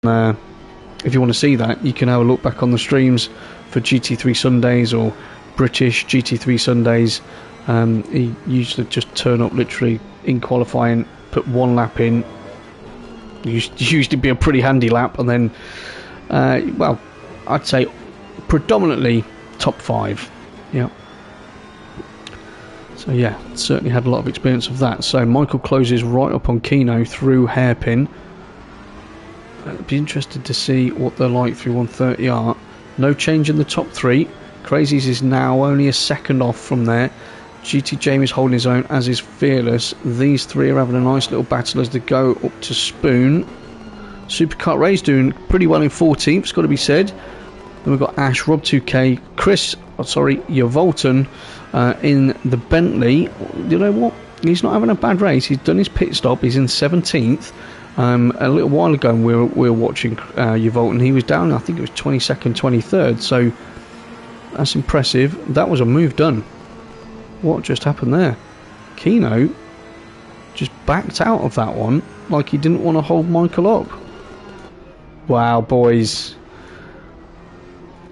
If you want to see that, you can have a look back on the streams for GT3 Sundays or British GT3 Sundays. He used to just turn up literally in qualifying, put one lap in. Used to be a pretty handy lap, and then, well, I'd say predominantly top 5. Yeah. So yeah, certainly had a lot of experience of that. So Michael closes right up on Kino through hairpin. I'd be interested to see what they're like through 130R. No change in the top 3. Crazies is now only a second off from there. GT Jamie's holding his own, as is Fearless. These 3 are having a nice little battle as they go up to Spoon. Supercar Ray's doing pretty well in 14th, it's got to be said. Then we've got Ash, Rob2K, Chris, Yavolton in the Bentley. You know what? He's not having a bad race. He's done his pit stop. He's in 17th. A little while ago we were watching Yavolton. He was down, I think it was 22nd, 23rd. So that's impressive. That was a move done. What just happened there? Kino just backed out of that one like he didn't want to hold Michael up. Wow, boys.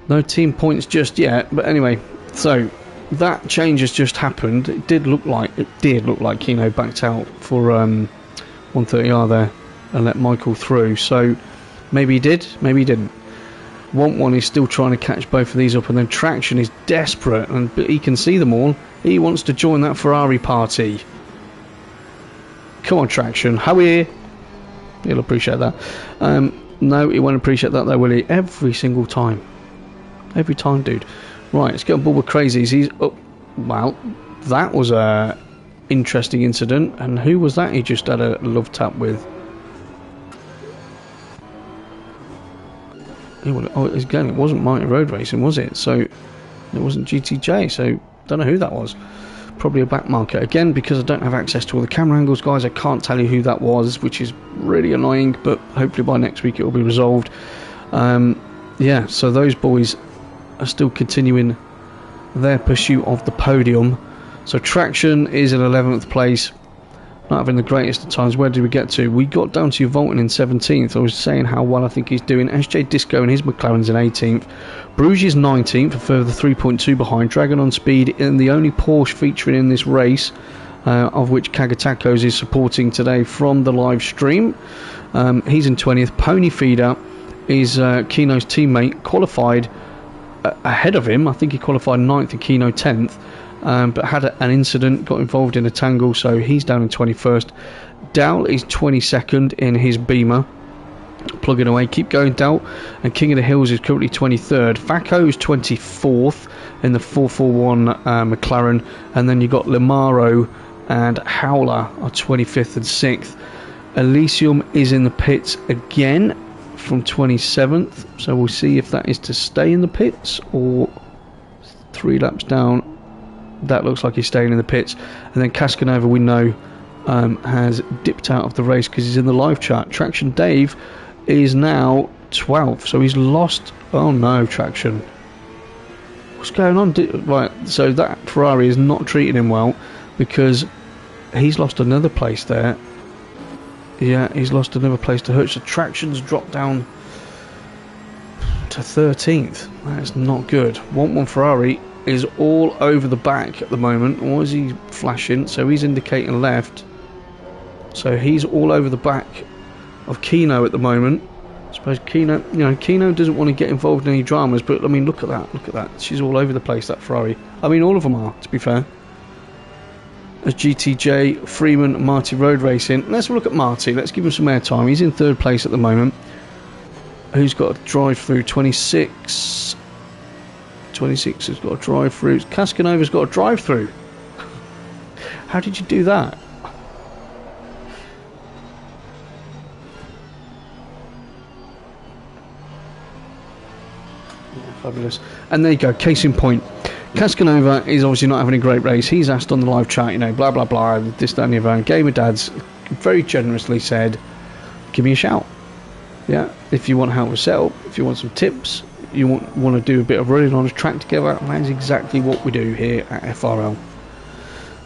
No team points just yet, but anyway, so that change has just happened. It did look like Kino backed out for 130R there and let Michael through. So maybe he did, maybe he didn't. One is still trying to catch both of these up, and then Traction is desperate, and he can see them all. He wants to join that Ferrari party. Come on, Traction, how are you? He'll appreciate that. No, he won't appreciate that though, will he? Every single time. Every time, dude. Right, let's get on board with Crazies. He's up. Well, that was a interesting incident. And who was that he just had a love tap with? Oh, again, it wasn't Mighty Road Racing, was it? So it wasn't GTJ. So don't know who that was. Probably a back marker. Again, because I don't have access to all the camera angles, guys, I can't tell you who that was, which is really annoying. But hopefully by next week it will be resolved. Yeah, so those boys are still continuing their pursuit of the podium. So Traction is in 11th place, not having the greatest of times. Where did we get to? We got down to Volton in 17th. I was saying how well I think he's doing. SJ Disco and his McLaren's in 18th. Bruges is 19th, a further 3.2 behind. Dragon on Speed in the only Porsche featuring in this race, of which Kagatacos is supporting today from the live stream. He's in 20th. Pony Feeder is Kino's teammate, qualified ahead of him. I think he qualified 9th and Kino 10th, but had an incident, got involved in a tangle, so he's down in 21st. Dal is 22nd in his Beamer, plugging away. Keep going, Dal. And King of the Hills is currently 23rd. Faco is 24th in the 441 McLaren, and then you got Limaro and Howler are 25th and 6th. Elysium is in the pits again from 27th, so we'll see if that is to stay in the pits or 3 laps down. That looks like he's staying in the pits. And then Cascanova, we know, has dipped out of the race because he's in the live chat. Traction Dave is now 12th, so he's lost. Oh no, Traction, what's going on? Right, so that Ferrari is not treating him well because he's lost another place there. Yeah, he's lost another place to Hutch. So Traction's dropped down to 13th. That's not good. 1-1 Ferrari is all over the back at the moment. What is he flashing? So he's indicating left. So he's all over the back of Kino at the moment. I suppose Kino, Kino doesn't want to get involved in any dramas, but I mean, look at that. Look at that. She's all over the place, that Ferrari. I mean, all of them are, to be fair. As GTJ, Freeman, Marty Road Racing. Let's look at Marty. Let's give him some airtime. He's in 3rd place at the moment. Who's got a drive through? 26. 26 has got a drive through. Caskanova's got a drive through. How did you do that? Yeah, fabulous. And there you go. Case in point. Cascanova is obviously not having a great race. He's asked on the live chat, you know, blah blah blah, this, that and the other. And Gamer Dad's very generously said, give me a shout. Yeah, if you want help with setup, if you want some tips, you want to do a bit of running on a track together, that is exactly what we do here at FRL.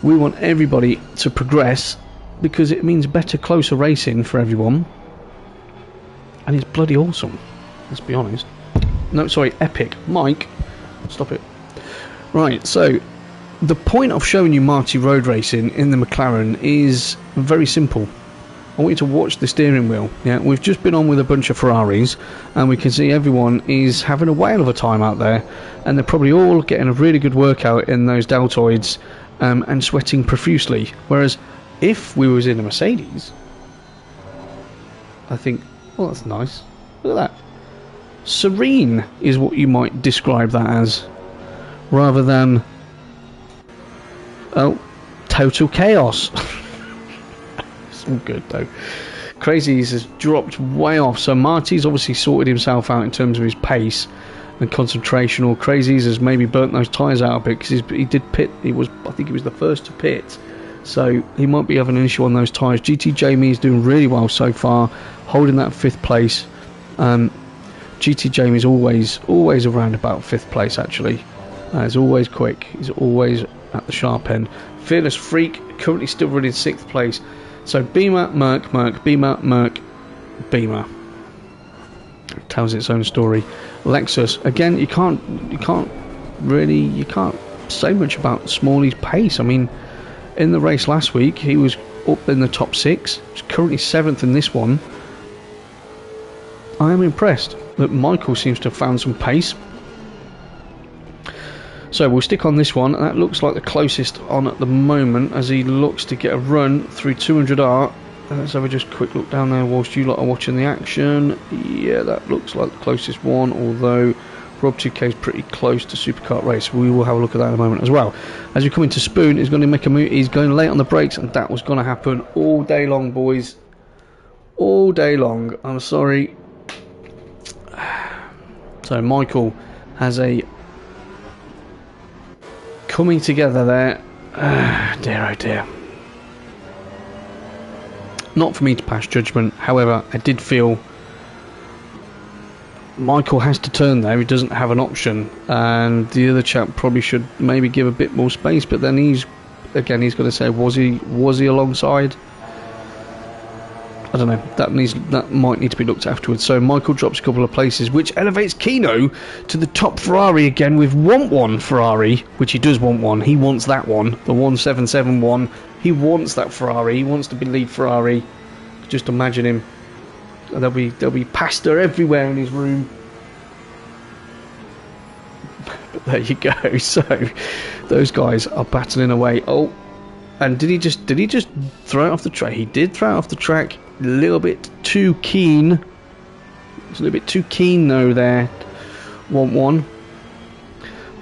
We want everybody to progress because it means better, closer racing for everyone. And it's bloody awesome, let's be honest. No, sorry, epic. Mike, stop it. Right, so the point of showing you Marty road racing in the McLaren is very simple. I want you to watch the steering wheel. Yeah, we've just been on with a bunch of Ferraris, and we can see everyone is having a whale of a time out there, and they're probably all getting a really good workout in those deltoids and sweating profusely. Whereas if we was in a Mercedes, I think, well, that's nice. Look at that. Serene is what you might describe that as, rather than, oh, total chaos. It's all good though. Crazies has dropped way off, so Marty's obviously sorted himself out in terms of his pace and concentration. Or Crazies has maybe burnt those tyres out a bit because he did pit. I think he was the first to pit, so he might be having an issue on those tyres. GT Jamie is doing really well so far, holding that 5th place. GT Jamie's always around about 5th place actually. He's always quick, he's always at the sharp end. Fearless Freak currently still running 6th place. So Beamer, Merc, Beamer, Merc, Beamer. It tells its own story. Lexus, again, you can't say much about Smalley's pace. I mean, in the race last week he was up in the top 6. He's currently 7th in this one. I am impressed that Michael seems to have found some pace. So we'll stick on this one. That looks like the closest on at the moment as he looks to get a run through 200R. Let's have a just quick look down there whilst you lot are watching the action. Yeah, that looks like the closest one, although Rob 2K is pretty close to Superkart Race. We will have a look at that in a moment as well. As we come into Spoon, he's going to make a move. He's going late on the brakes, and that was going to happen all day long, boys. All day long. I'm sorry. So Michael has a coming together there. Dear oh dear. Not for me to pass judgment, however I did feel Michael has to turn there. He doesn't have an option, and the other chap probably should maybe give a bit more space, but then he's got to say, was he alongside? I don't know. That might need to be looked afterwards. So Michael drops a couple of places, which elevates Kino to the top Ferrari again with Want One Ferrari, which he does want one. He wants that one, the 1771. He wants that Ferrari. He wants to be lead Ferrari. Just imagine him. There'll be pasta everywhere in his room. But there you go. So those guys are battling away. Oh. And did he just throw it off the track? He did throw it off the track. A little bit too keen. It's a little bit too keen though there. Want one.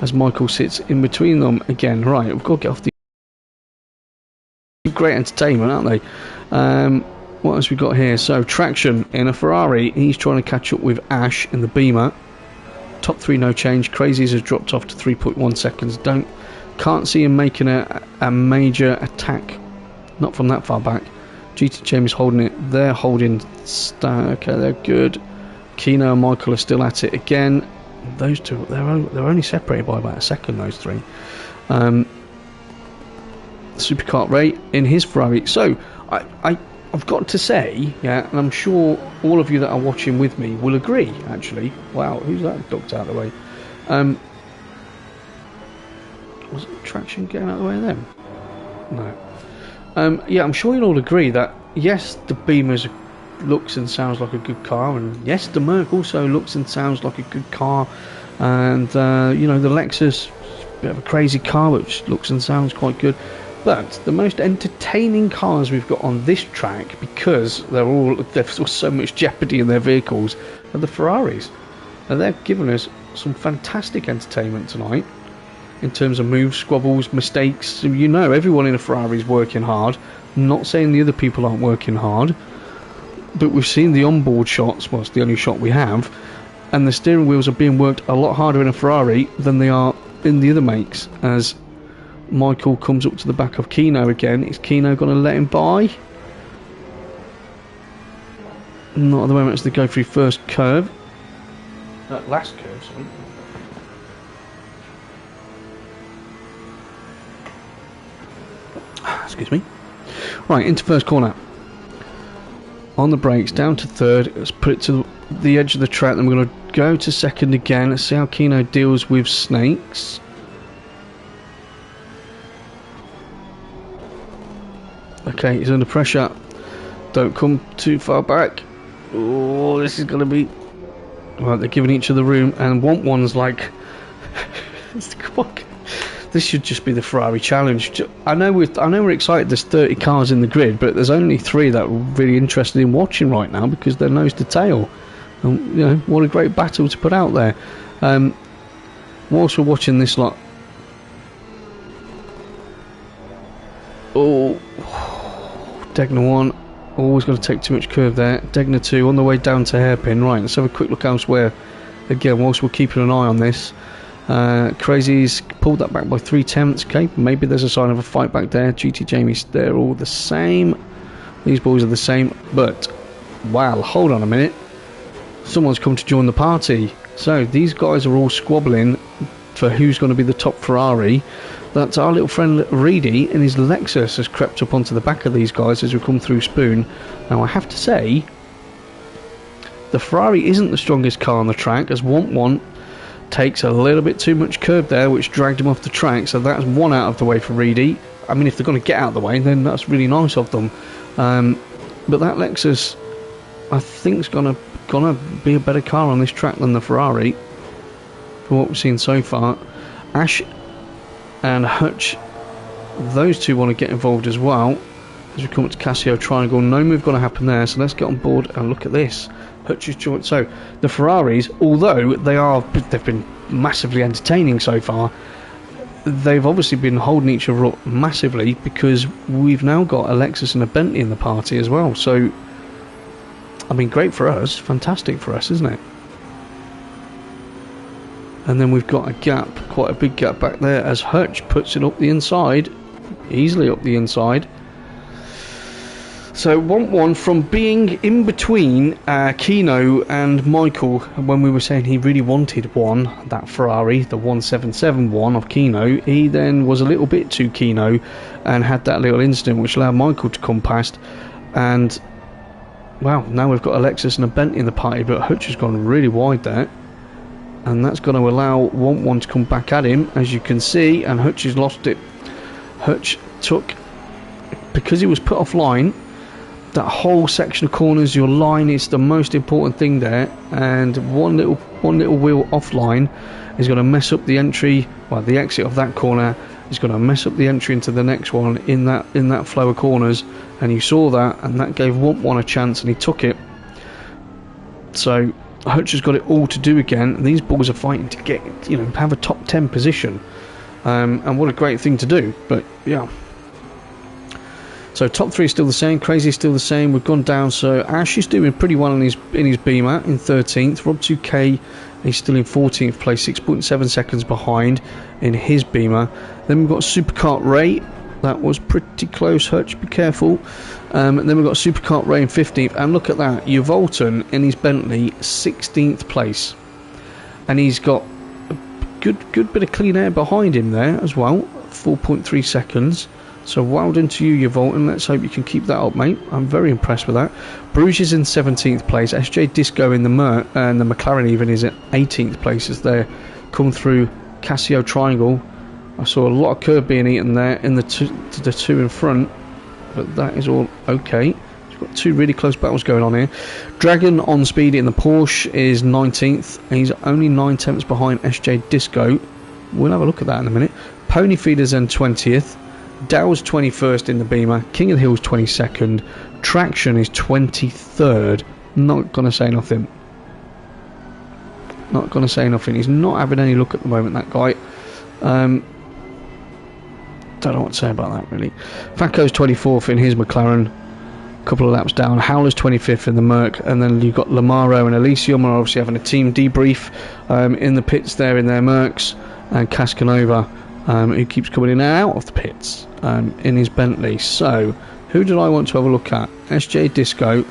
As Michael sits in between them again. Right, we've got to get off the... Great entertainment, aren't they? What else we got here? So Traction in a Ferrari. He's trying to catch up with Ash in the Beamer. Top 3 no change. Crazies has dropped off to 3.1 seconds. Can't see him making a major attack. Not from that far back. GT James holding it. They're holding. Okay, they're good. Kino and Michael are still at it again. Those two, they're only separated by about a second. Those three. Superkart Ray in his Ferrari. So I've got to say, yeah, and I'm sure all of you that are watching with me will agree. Actually, wow, who's that ducked out of the way? Was it Traction getting out of the way of them? No. Yeah, I'm sure you'll all agree that yes, the Beamer looks and sounds like a good car, and yes, the Merc also looks and sounds like a good car, and you know, the Lexus, a bit of a crazy car which looks and sounds quite good. But the most entertaining cars we've got on this track, because there's so much jeopardy in their vehicles, are the Ferraris, and they've given us some fantastic entertainment tonight. In terms of moves, squabbles, mistakes, you know, everyone in a Ferrari is working hard. Not saying the other people aren't working hard, but we've seen the onboard shots. Well, it's the only shot we have, and the steering wheels are being worked a lot harder in a Ferrari than they are in the other makes as Michael comes up to the back of Keno again. Is Keno going to let him by? Not at the moment as they go through first curve. Last curve, sorry. Excuse me. Right, into first corner. On the brakes, down to third. Let's put it to the edge of the track. Then we're going to go to second again. Let's see how Keno deals with Snakes. Okay, he's under pressure. Don't come too far back. Oh, this is going to be... Right, they're giving each other room. And one's like... This should just be the Ferrari challenge. I know we're excited. There's 30 cars in the grid, but there's only 3 that we're really interested in watching right now because they're nose to tail. And, you know, what a great battle to put out there. Whilst we're watching this lot, Degner 1, always got to take too much curve there. Degner 2 on the way down to hairpin. Right, let's have a quick look elsewhere. Again, whilst we're keeping an eye on this. Crazy's pulled that back by 3/10. Okay, maybe there's a sign of a fight back there. GT Jamie's, they're all the same. These boys are the same, but wow, hold on a minute. Someone's come to join the party. So these guys are all squabbling for who's going to be the top Ferrari. That's our little friend Reedy and his Lexus has crept up onto the back of these guys as we come through Spoon. Now I have to say, the Ferrari isn't the strongest car on the track, as Want takes a little bit too much curb there, which dragged him off the track. So that's one out of the way for Reedy. I mean, if they're going to get out of the way, then that's really nice of them. But that Lexus, I think, is gonna be a better car on this track than the Ferrari, for what we've seen so far. Ash and Hutch, those two want to get involved as well as we come up to Casio Triangle. No move going to happen there, so let's get on board and look at this. Hutch is joined. So the Ferraris, although they've been massively entertaining so far, they've obviously been holding each other up massively because we've now got a Lexus and a Bentley in the party as well. So I mean, great for us, fantastic for us, isn't it? And then we've got a gap, quite a big gap back there as Hutch puts it up the inside, easily up the inside. So Want from being in between Keno and Michael, when we were saying he really wanted that Ferrari, the 1771 of Keno, he then was a little bit too Keno and had that little incident which allowed Michael to come past. And wow, now we've got a Lexus and a Bentley in the party, but Hutch has gone really wide there. And that's going to allow Want to come back at him, as you can see, and Hutch has lost it. Hutch took, because he was put offline, that whole section of corners, your line is the most important thing there, and one little wheel offline is going to mess up the entry, well, the exit of that corner is going to mess up the entry into the next one in that flow of corners, and you saw that, and that gave Want a chance, and he took it. So Hutch has got it all to do again, and these boys are fighting to get, have a top 10 position, and what a great thing to do. But yeah. So top 3 is still the same, Crazy is still the same. We've gone down, so Ash is doing pretty well in his Beamer in 13th. Rob 2K is still in 14th place, 6.7 seconds behind in his Beamer. Then we've got Superkart Ray, that was pretty close. Hutch, be careful. And then we've got Superkart Ray in 15th, and look at that, Uvolton in his Bentley 16th place, and he's got a good bit of clean air behind him there as well, 4.3 seconds. So well done to you, Uvolton. Let's hope you can keep that up, mate. I'm very impressed with that. Bruges is in 17th place. SJ Disco in the and the McLaren even is at 18th place as they come through Casio Triangle. I saw a lot of curb being eaten there in the two in front, but that is all okay. We've got 2 really close battles going on here. Dragon on speed in the Porsche is 19th, and he's only 9 tenths behind SJ Disco. We'll have a look at that in a minute. Pony Feeder's in 20th. Dow's 21st in the Beamer. King of the Hill's 22nd. Traction is 23rd. Not going to say nothing. Not going to say nothing. He's not having any luck at the moment, that guy. Don't know what to say about that, really. Faco's 24th in his McLaren. A couple of laps down. Howler's 25th in the Merc. And then you've got Lamaro and Elysium are obviously having a team debrief in the pits there in their Mercs. and Cascanova, who keeps coming in and out of the pits in his Bentley. So, who did I want to have a look at? SJ Disco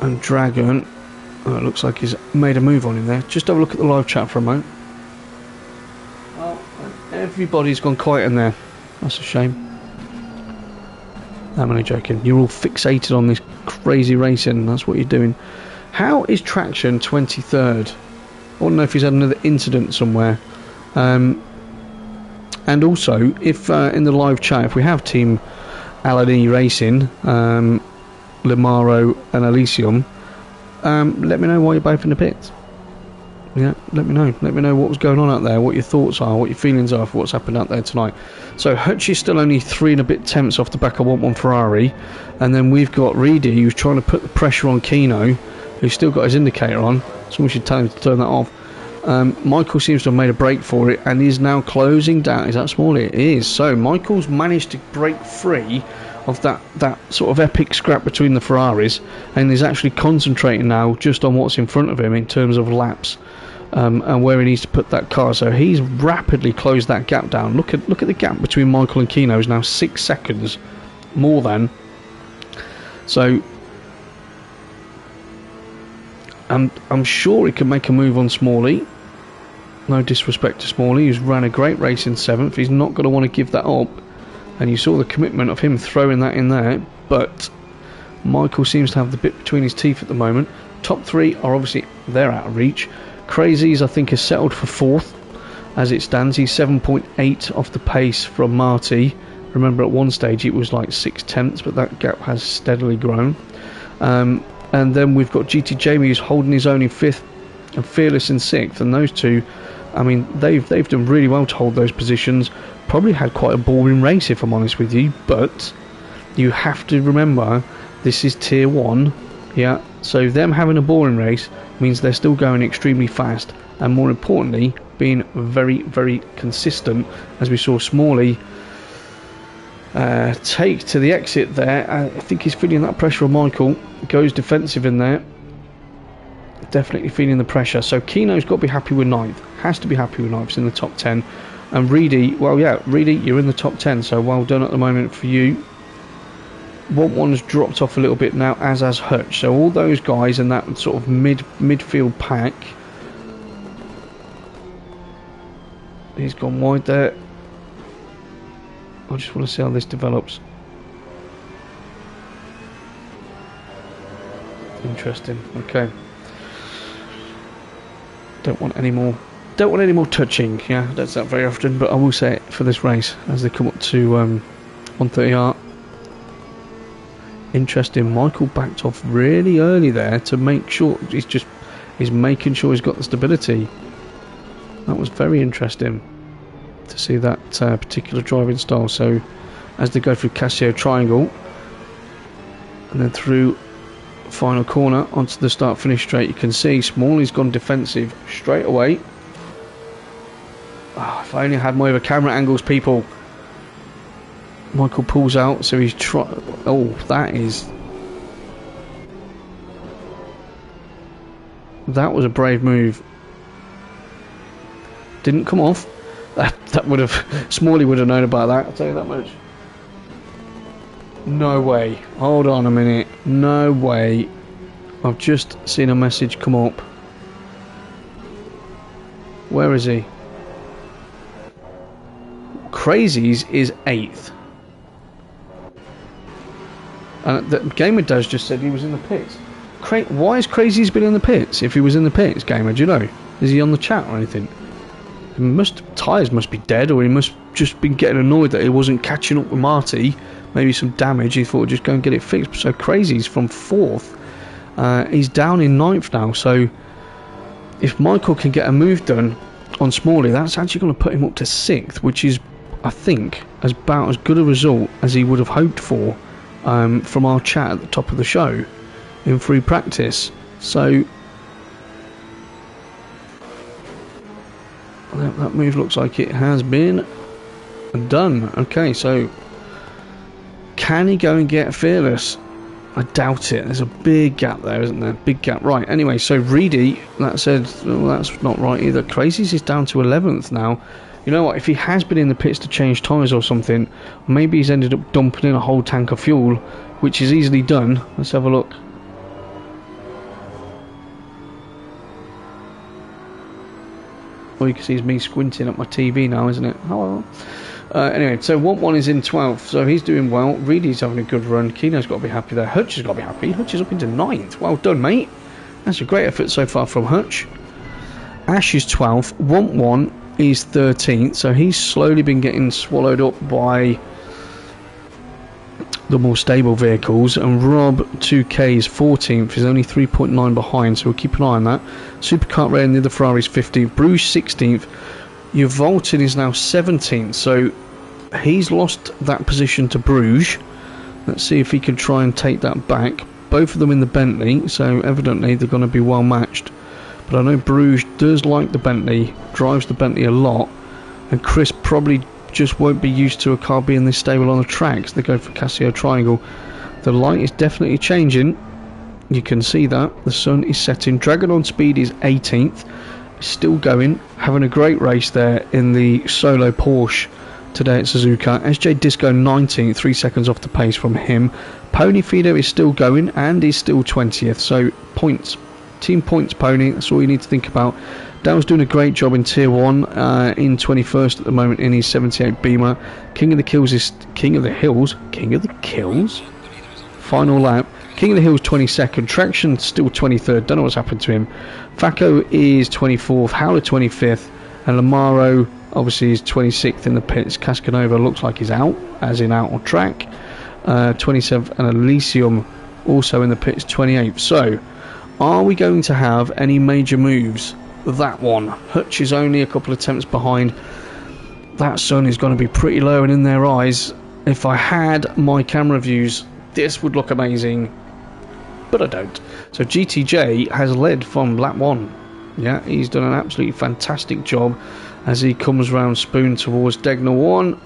and Dragon. Oh, it looks like he's made a move on him there. Just have a look at the live chat for a moment. Well, everybody's gone quiet in there. That's a shame. I'm only joking. You're all fixated on this crazy racing. That's what you're doing. How is Traction 23rd? I want to know if he's had another incident somewhere. And also, if in the live chat, if we have Team Alan E Racing, Limaro and Elysium, let me know why you're both in the pits. Yeah, let me know. Let me know what was going on out there, what your thoughts are, what your feelings are for what's happened out there tonight. So Hutch is still only 3 and a bit tenths off the back of 1-1 Ferrari, and then we've got Reedy, who's trying to put the pressure on Kino, who's still got his indicator on. Someone should tell him to turn that off. Michael seems to have made a break for it and is now closing down. Is that Smalley? It is. So Michael's managed to break free of that sort of epic scrap between the Ferraris, and is actually concentrating now just on what's in front of him in terms of laps, and where he needs to put that car. So he's rapidly closed that gap down. Look at the gap between Michael and Kino is now 6 seconds more than. So I'm sure he can make a move on Smalley. No disrespect to Smalley, who's ran a great race in 7th. He's not going to want to give that up. And you saw the commitment of him throwing that in there. But Michael seems to have the bit between his teeth at the moment. Top 3 are obviously, they're out of reach. Crazies, I think, is settled for 4th as it stands. He's 7.8 off the pace from Marty. Remember, at one stage it was like 6 tenths, but that gap has steadily grown. And then we've got GT Jamie, who's holding his own in 5th, and Fearless in 6th. And those two, I mean, they've done really well to hold those positions. Probably had quite a boring race, if I'm honest with you, but you have to remember this is tier 1, yeah, so them having a boring race means they're still going extremely fast, and more importantly being very, very consistent, as we saw Smalley take to the exit there. I think he's feeling that pressure on Michael, goes defensive in there, definitely feeling the pressure. So Kino's got to be happy with 9th, has to be happy with 9th, in the top 10. And Reedy, well, yeah, Reedy, you're in the top 10, so well done at the moment for you. 1-1's dropped off a little bit now, as has Hutch. So all those guys in that sort of midfield pack. He's gone wide there. I just want to see how this develops. Interesting. Okay. Don't want any more touching. Yeah, that's not very often, but I will say it for this race as they come up to 130R. Interesting. Michael backed off really early there to make sure he's making sure he's got the stability. That was very interesting to see that particular driving style. So as they go through Casio Triangle and then through final corner onto the start finish straight, you can see Smalley's gone defensive straight away. Oh, if I only had more of a camera angles, people. Michael pulls out, so he's oh, that was a brave move. Didn't come off. That would have, Smalley would have known about that, I'll tell you that much. No way. Hold on a minute. No way. I've just seen a message come up. Where is he? Crazies is 8th. And the Gamer Does just said he was in the pits. Why has Crazy's been in the pits? If he was in the pits, Gamer, do you know? Is he on the chat or anything? Tyres must be dead, or he must just been getting annoyed that he wasn't catching up with Marty. Maybe some damage. He thought, just go and get it fixed. So Crazy's from 4th. He's down in 9th now. So if Michael can get a move done on Smalley, that's actually going to put him up to 6th, which is, I think, about as good a result as he would have hoped for from our chat at the top of the show in free practice. So that move looks like it has been done. Okay, so can he go and get Fearless? I doubt it. There's a big gap there, isn't there? Big gap. Right, anyway, so Reedy, that said, well, that's not right either. Crazies is down to 11th now. You know what, if he has been in the pits to change tyres or something, maybe he's ended up dumping in a whole tank of fuel, which is easily done. Let's have a look. All you can see is me squinting at my TV now, isn't it? Oh, well. Anyway, so 1-1 is in 12th, so he's doing well. Reedy's having a good run. Keno's got to be happy there. Hutch has got to be happy. Hutch is up into 9th. Well done, mate. That's a great effort so far from Hutch. Ash is 12th. 1-1 is 13th, so he's slowly been getting swallowed up by the more stable vehicles. And Rob 2K is 14th. He's only 3.9 behind, so we'll keep an eye on that. Superkart Ray and the other Ferrari's 15th. Bruges 16th. Uvalton is now 17th, so he's lost that position to Bruges. Let's see if he can try and take that back. Both of them in the Bentley, so evidently they're going to be well matched. But I know Bruges does like the Bentley, drives the Bentley a lot, and Chris probably just won't be used to a car being this stable on the tracks. They go for Casio Triangle. The light is definitely changing. You can see that. The sun is setting. Dragon on Speed is 18th. Still going, having a great race there in the solo Porsche today at Suzuka. SJ Disco 19th, 3 seconds off the pace from him. Pony Fido is still going and is still 20th, so points, team points Pony, that's all you need to think about. Dale's doing a great job in tier 1, in 21st at the moment in his 78 Beamer. King of the Kills is King of the Hills, King of the Kills, final lap. King of the Hills 22nd, Traction still 23rd, don't know what's happened to him. Faco is 24th, Howler 25th, and Lamaro obviously is 26th in the pits. Cascanova looks like he's out, as in out on track. 27th, and Elysium also in the pits, 28th. So, are we going to have any major moves? That one. Hutch is only a couple of attempts behind. That sun is going to be pretty low and in their eyes. If I had my camera views, this would look amazing. But I don't. So GTJ has led from lap 1. Yeah, he's done an absolutely fantastic job as he comes round Spoon towards Degner 1.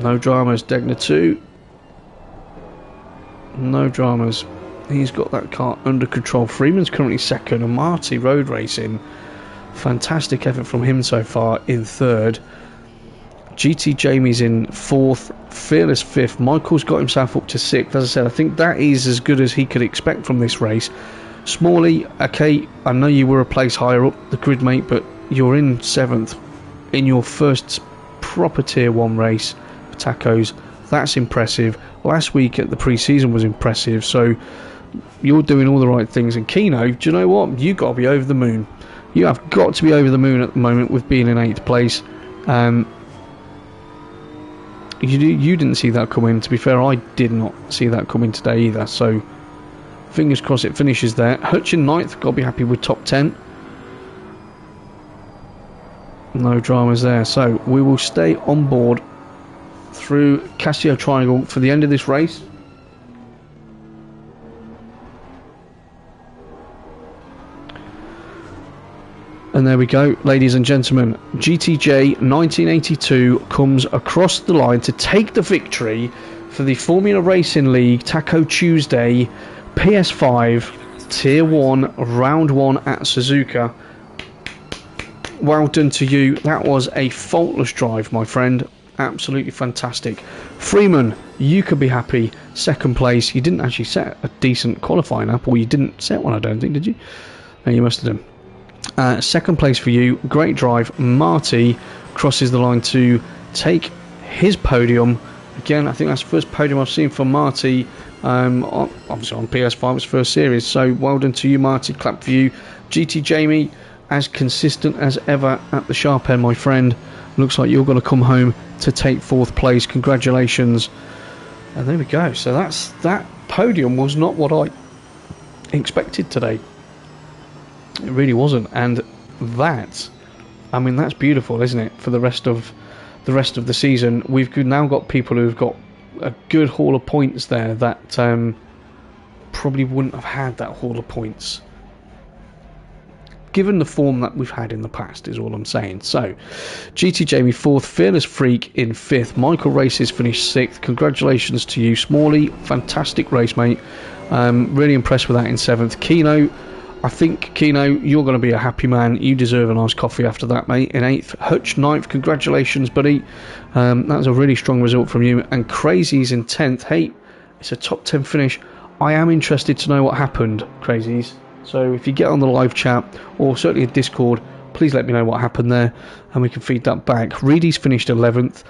No dramas, Degner 2. No dramas. He's got that car under control. Freeman's currently second, and Marty Road Racing. Fantastic effort from him so far in third. GT Jamie's in 4th, Fearless 5th. Michael's got himself up to 6th. As I said, I think that is as good as he could expect from this race. Smalley, okay, I know you were a place higher up the grid, mate, but you're in 7th in your first proper tier 1 race for Tacos. That's impressive. Last week at the pre-season was impressive, so you're doing all the right things. And Keno, do you know what? You've got to be over the moon. You have got to be over the moon at the moment with being in 8th place. You didn't see that coming. To be fair, I did not see that coming today either, so fingers crossed it finishes there. Hutch in 9th, got to be happy with top 10. No dramas there, so we will stay on board through Casio Triangle for the end of this race. And there we go, ladies and gentlemen. GTJ 1982 comes across the line to take the victory for the Formula Racing League Taco Tuesday PS5 Tier 1 Round 1 at Suzuka. Well done to you. That was a faultless drive, my friend. Absolutely fantastic. Freeman, you could be happy. 2nd place. You didn't actually set a decent qualifying lap, or you didn't set one, I don't think, did you? No, you must have done. 2nd place for you, great drive. Marty crosses the line to take his podium. Again, I think that's the first podium I've seen from Marty, obviously on PS5, it's first series. So well done to you, Marty. Clap for you. GT Jamie, as consistent as ever at the sharp end, my friend. Looks like you're going to come home to take 4th place. Congratulations. And there we go. So that podium was not what I expected today. It really wasn't, and that's beautiful, isn't it? For the rest of the season, we've now got people who've got a good haul of points there that probably wouldn't have had that haul of points given the form that we've had in the past, is all I'm saying. So, GT Jamie 4th, Fearless Freak in 5th, Michael Races finished 6th. Congratulations to you, Smalley. Fantastic race, mate. Really impressed with that in 7th. Keno, I think, Keno, you're going to be a happy man. You deserve a nice coffee after that, mate. In 8th, Hutch 9th. Congratulations, buddy. That was a really strong result from you. And Crazies in 10th. Hey, it's a top 10 finish. I am interested to know what happened, Crazies. So if you get on the live chat, or certainly a Discord, please let me know what happened there, and we can feed that back. Reedy's finished 11th.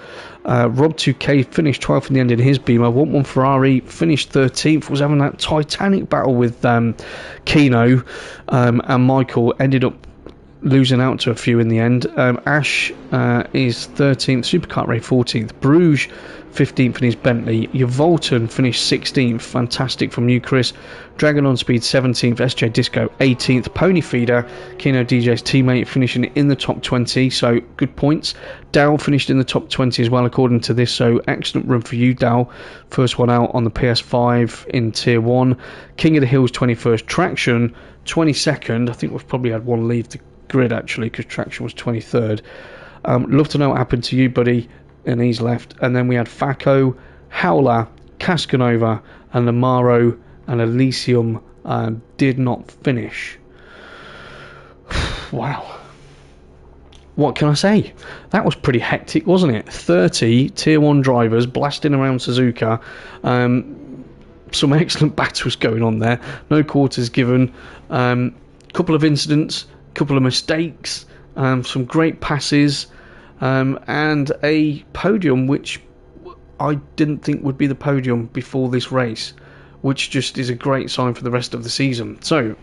Rob2K finished 12th in the end in his Beamer. 1-1 Ferrari finished 13th. Was having that titanic battle with Keno, and Michael ended up losing out to a few in the end. Ash is 13th. Supercar Ray 14th. Bruges 15th in his Bentley. Yvolton finished 16th. Fantastic from you, Chris. Dragon on Speed 17th. SJ Disco 18th. Pony Feeder, Keno DJ's teammate, finishing in the top 20, so good points. Dow finished in the top 20 as well according to this, so excellent run for you, Dow. First one out on the PS5 in Tier 1. King of the Hills 21st. Traction 22nd. I think we've probably had one leave the grid actually, because Traction was 23rd. Love to know what happened to you, buddy. And he's left. And then we had Faco, Howler, Cascanova, and Amaro and Elysium did not finish. Wow. What can I say? That was pretty hectic, wasn't it? 30 Tier 1 drivers blasting around Suzuka. Some excellent battles going on there. No quarters given. Couple of incidents, couple of mistakes, some great passes. And a podium which I didn't think would be the podium before this race, which just is a great sign for the rest of the season. So,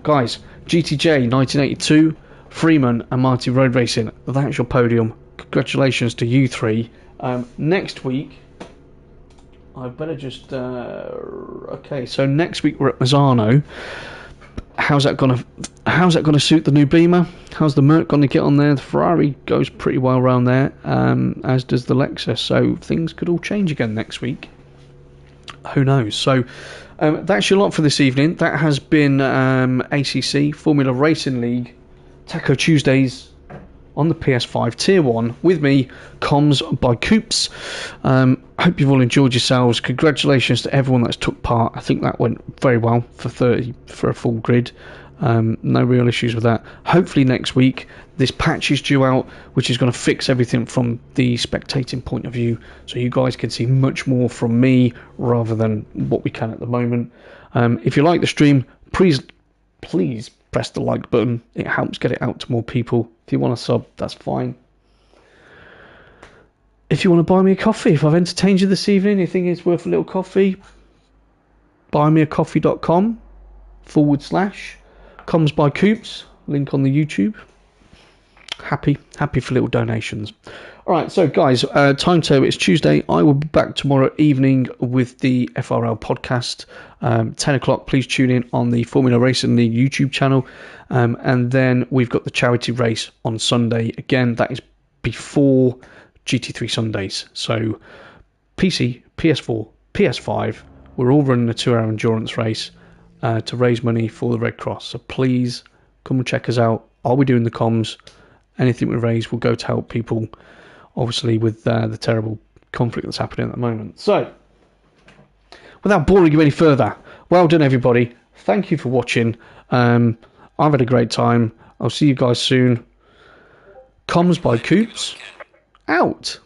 guys, GTJ 1982, Freeman and Marty Road Racing, that's your podium. Congratulations to you three. Next week, I better just... okay, so next week we're at Mazzano. How's that gonna suit the new Beamer? How's the Merc gonna get on there? The Ferrari goes pretty well around there, as does the Lexus. So things could all change again next week. Who knows? So that's your lot for this evening. That has been ACC Formula Racing League Taco Tuesdays on the PS5 Tier 1 with me, COMMS by Coops. Hope you've all enjoyed yourselves. Congratulations to everyone that's took part. I think that went very well for 30 for a full grid. No real issues with that. Hopefully next week this patch is due out, which is going to fix everything from the spectating point of view, so you guys can see much more from me rather than what we can at the moment. If you like the stream, please press the like button. It helps get it out to more people. If you want to sub, that's fine. If you want to buy me a coffee, if I've entertained you this evening, you think it's worth a little coffee, buymeacoffee.com/comms by Coops, link on the YouTube. Happy for little donations. Alright, so guys, timetable, it's Tuesday. I will be back tomorrow evening with the FRL podcast. 10 o'clock, please tune in on the Formula Racing League YouTube channel. And then we've got the charity race on Sunday. Again, that is before GT3 Sundays. So PC, PS4, PS5, we're all running a 2-hour endurance race to raise money for the Red Cross. So please come and check us out. I'll be doing the comms. Anything we raise will go to help people, obviously, with the terrible conflict that's happening at the moment. So, without boring you any further, well done, everybody. Thank you for watching. I've had a great time. I'll see you guys soon. Comms by Coops. Out.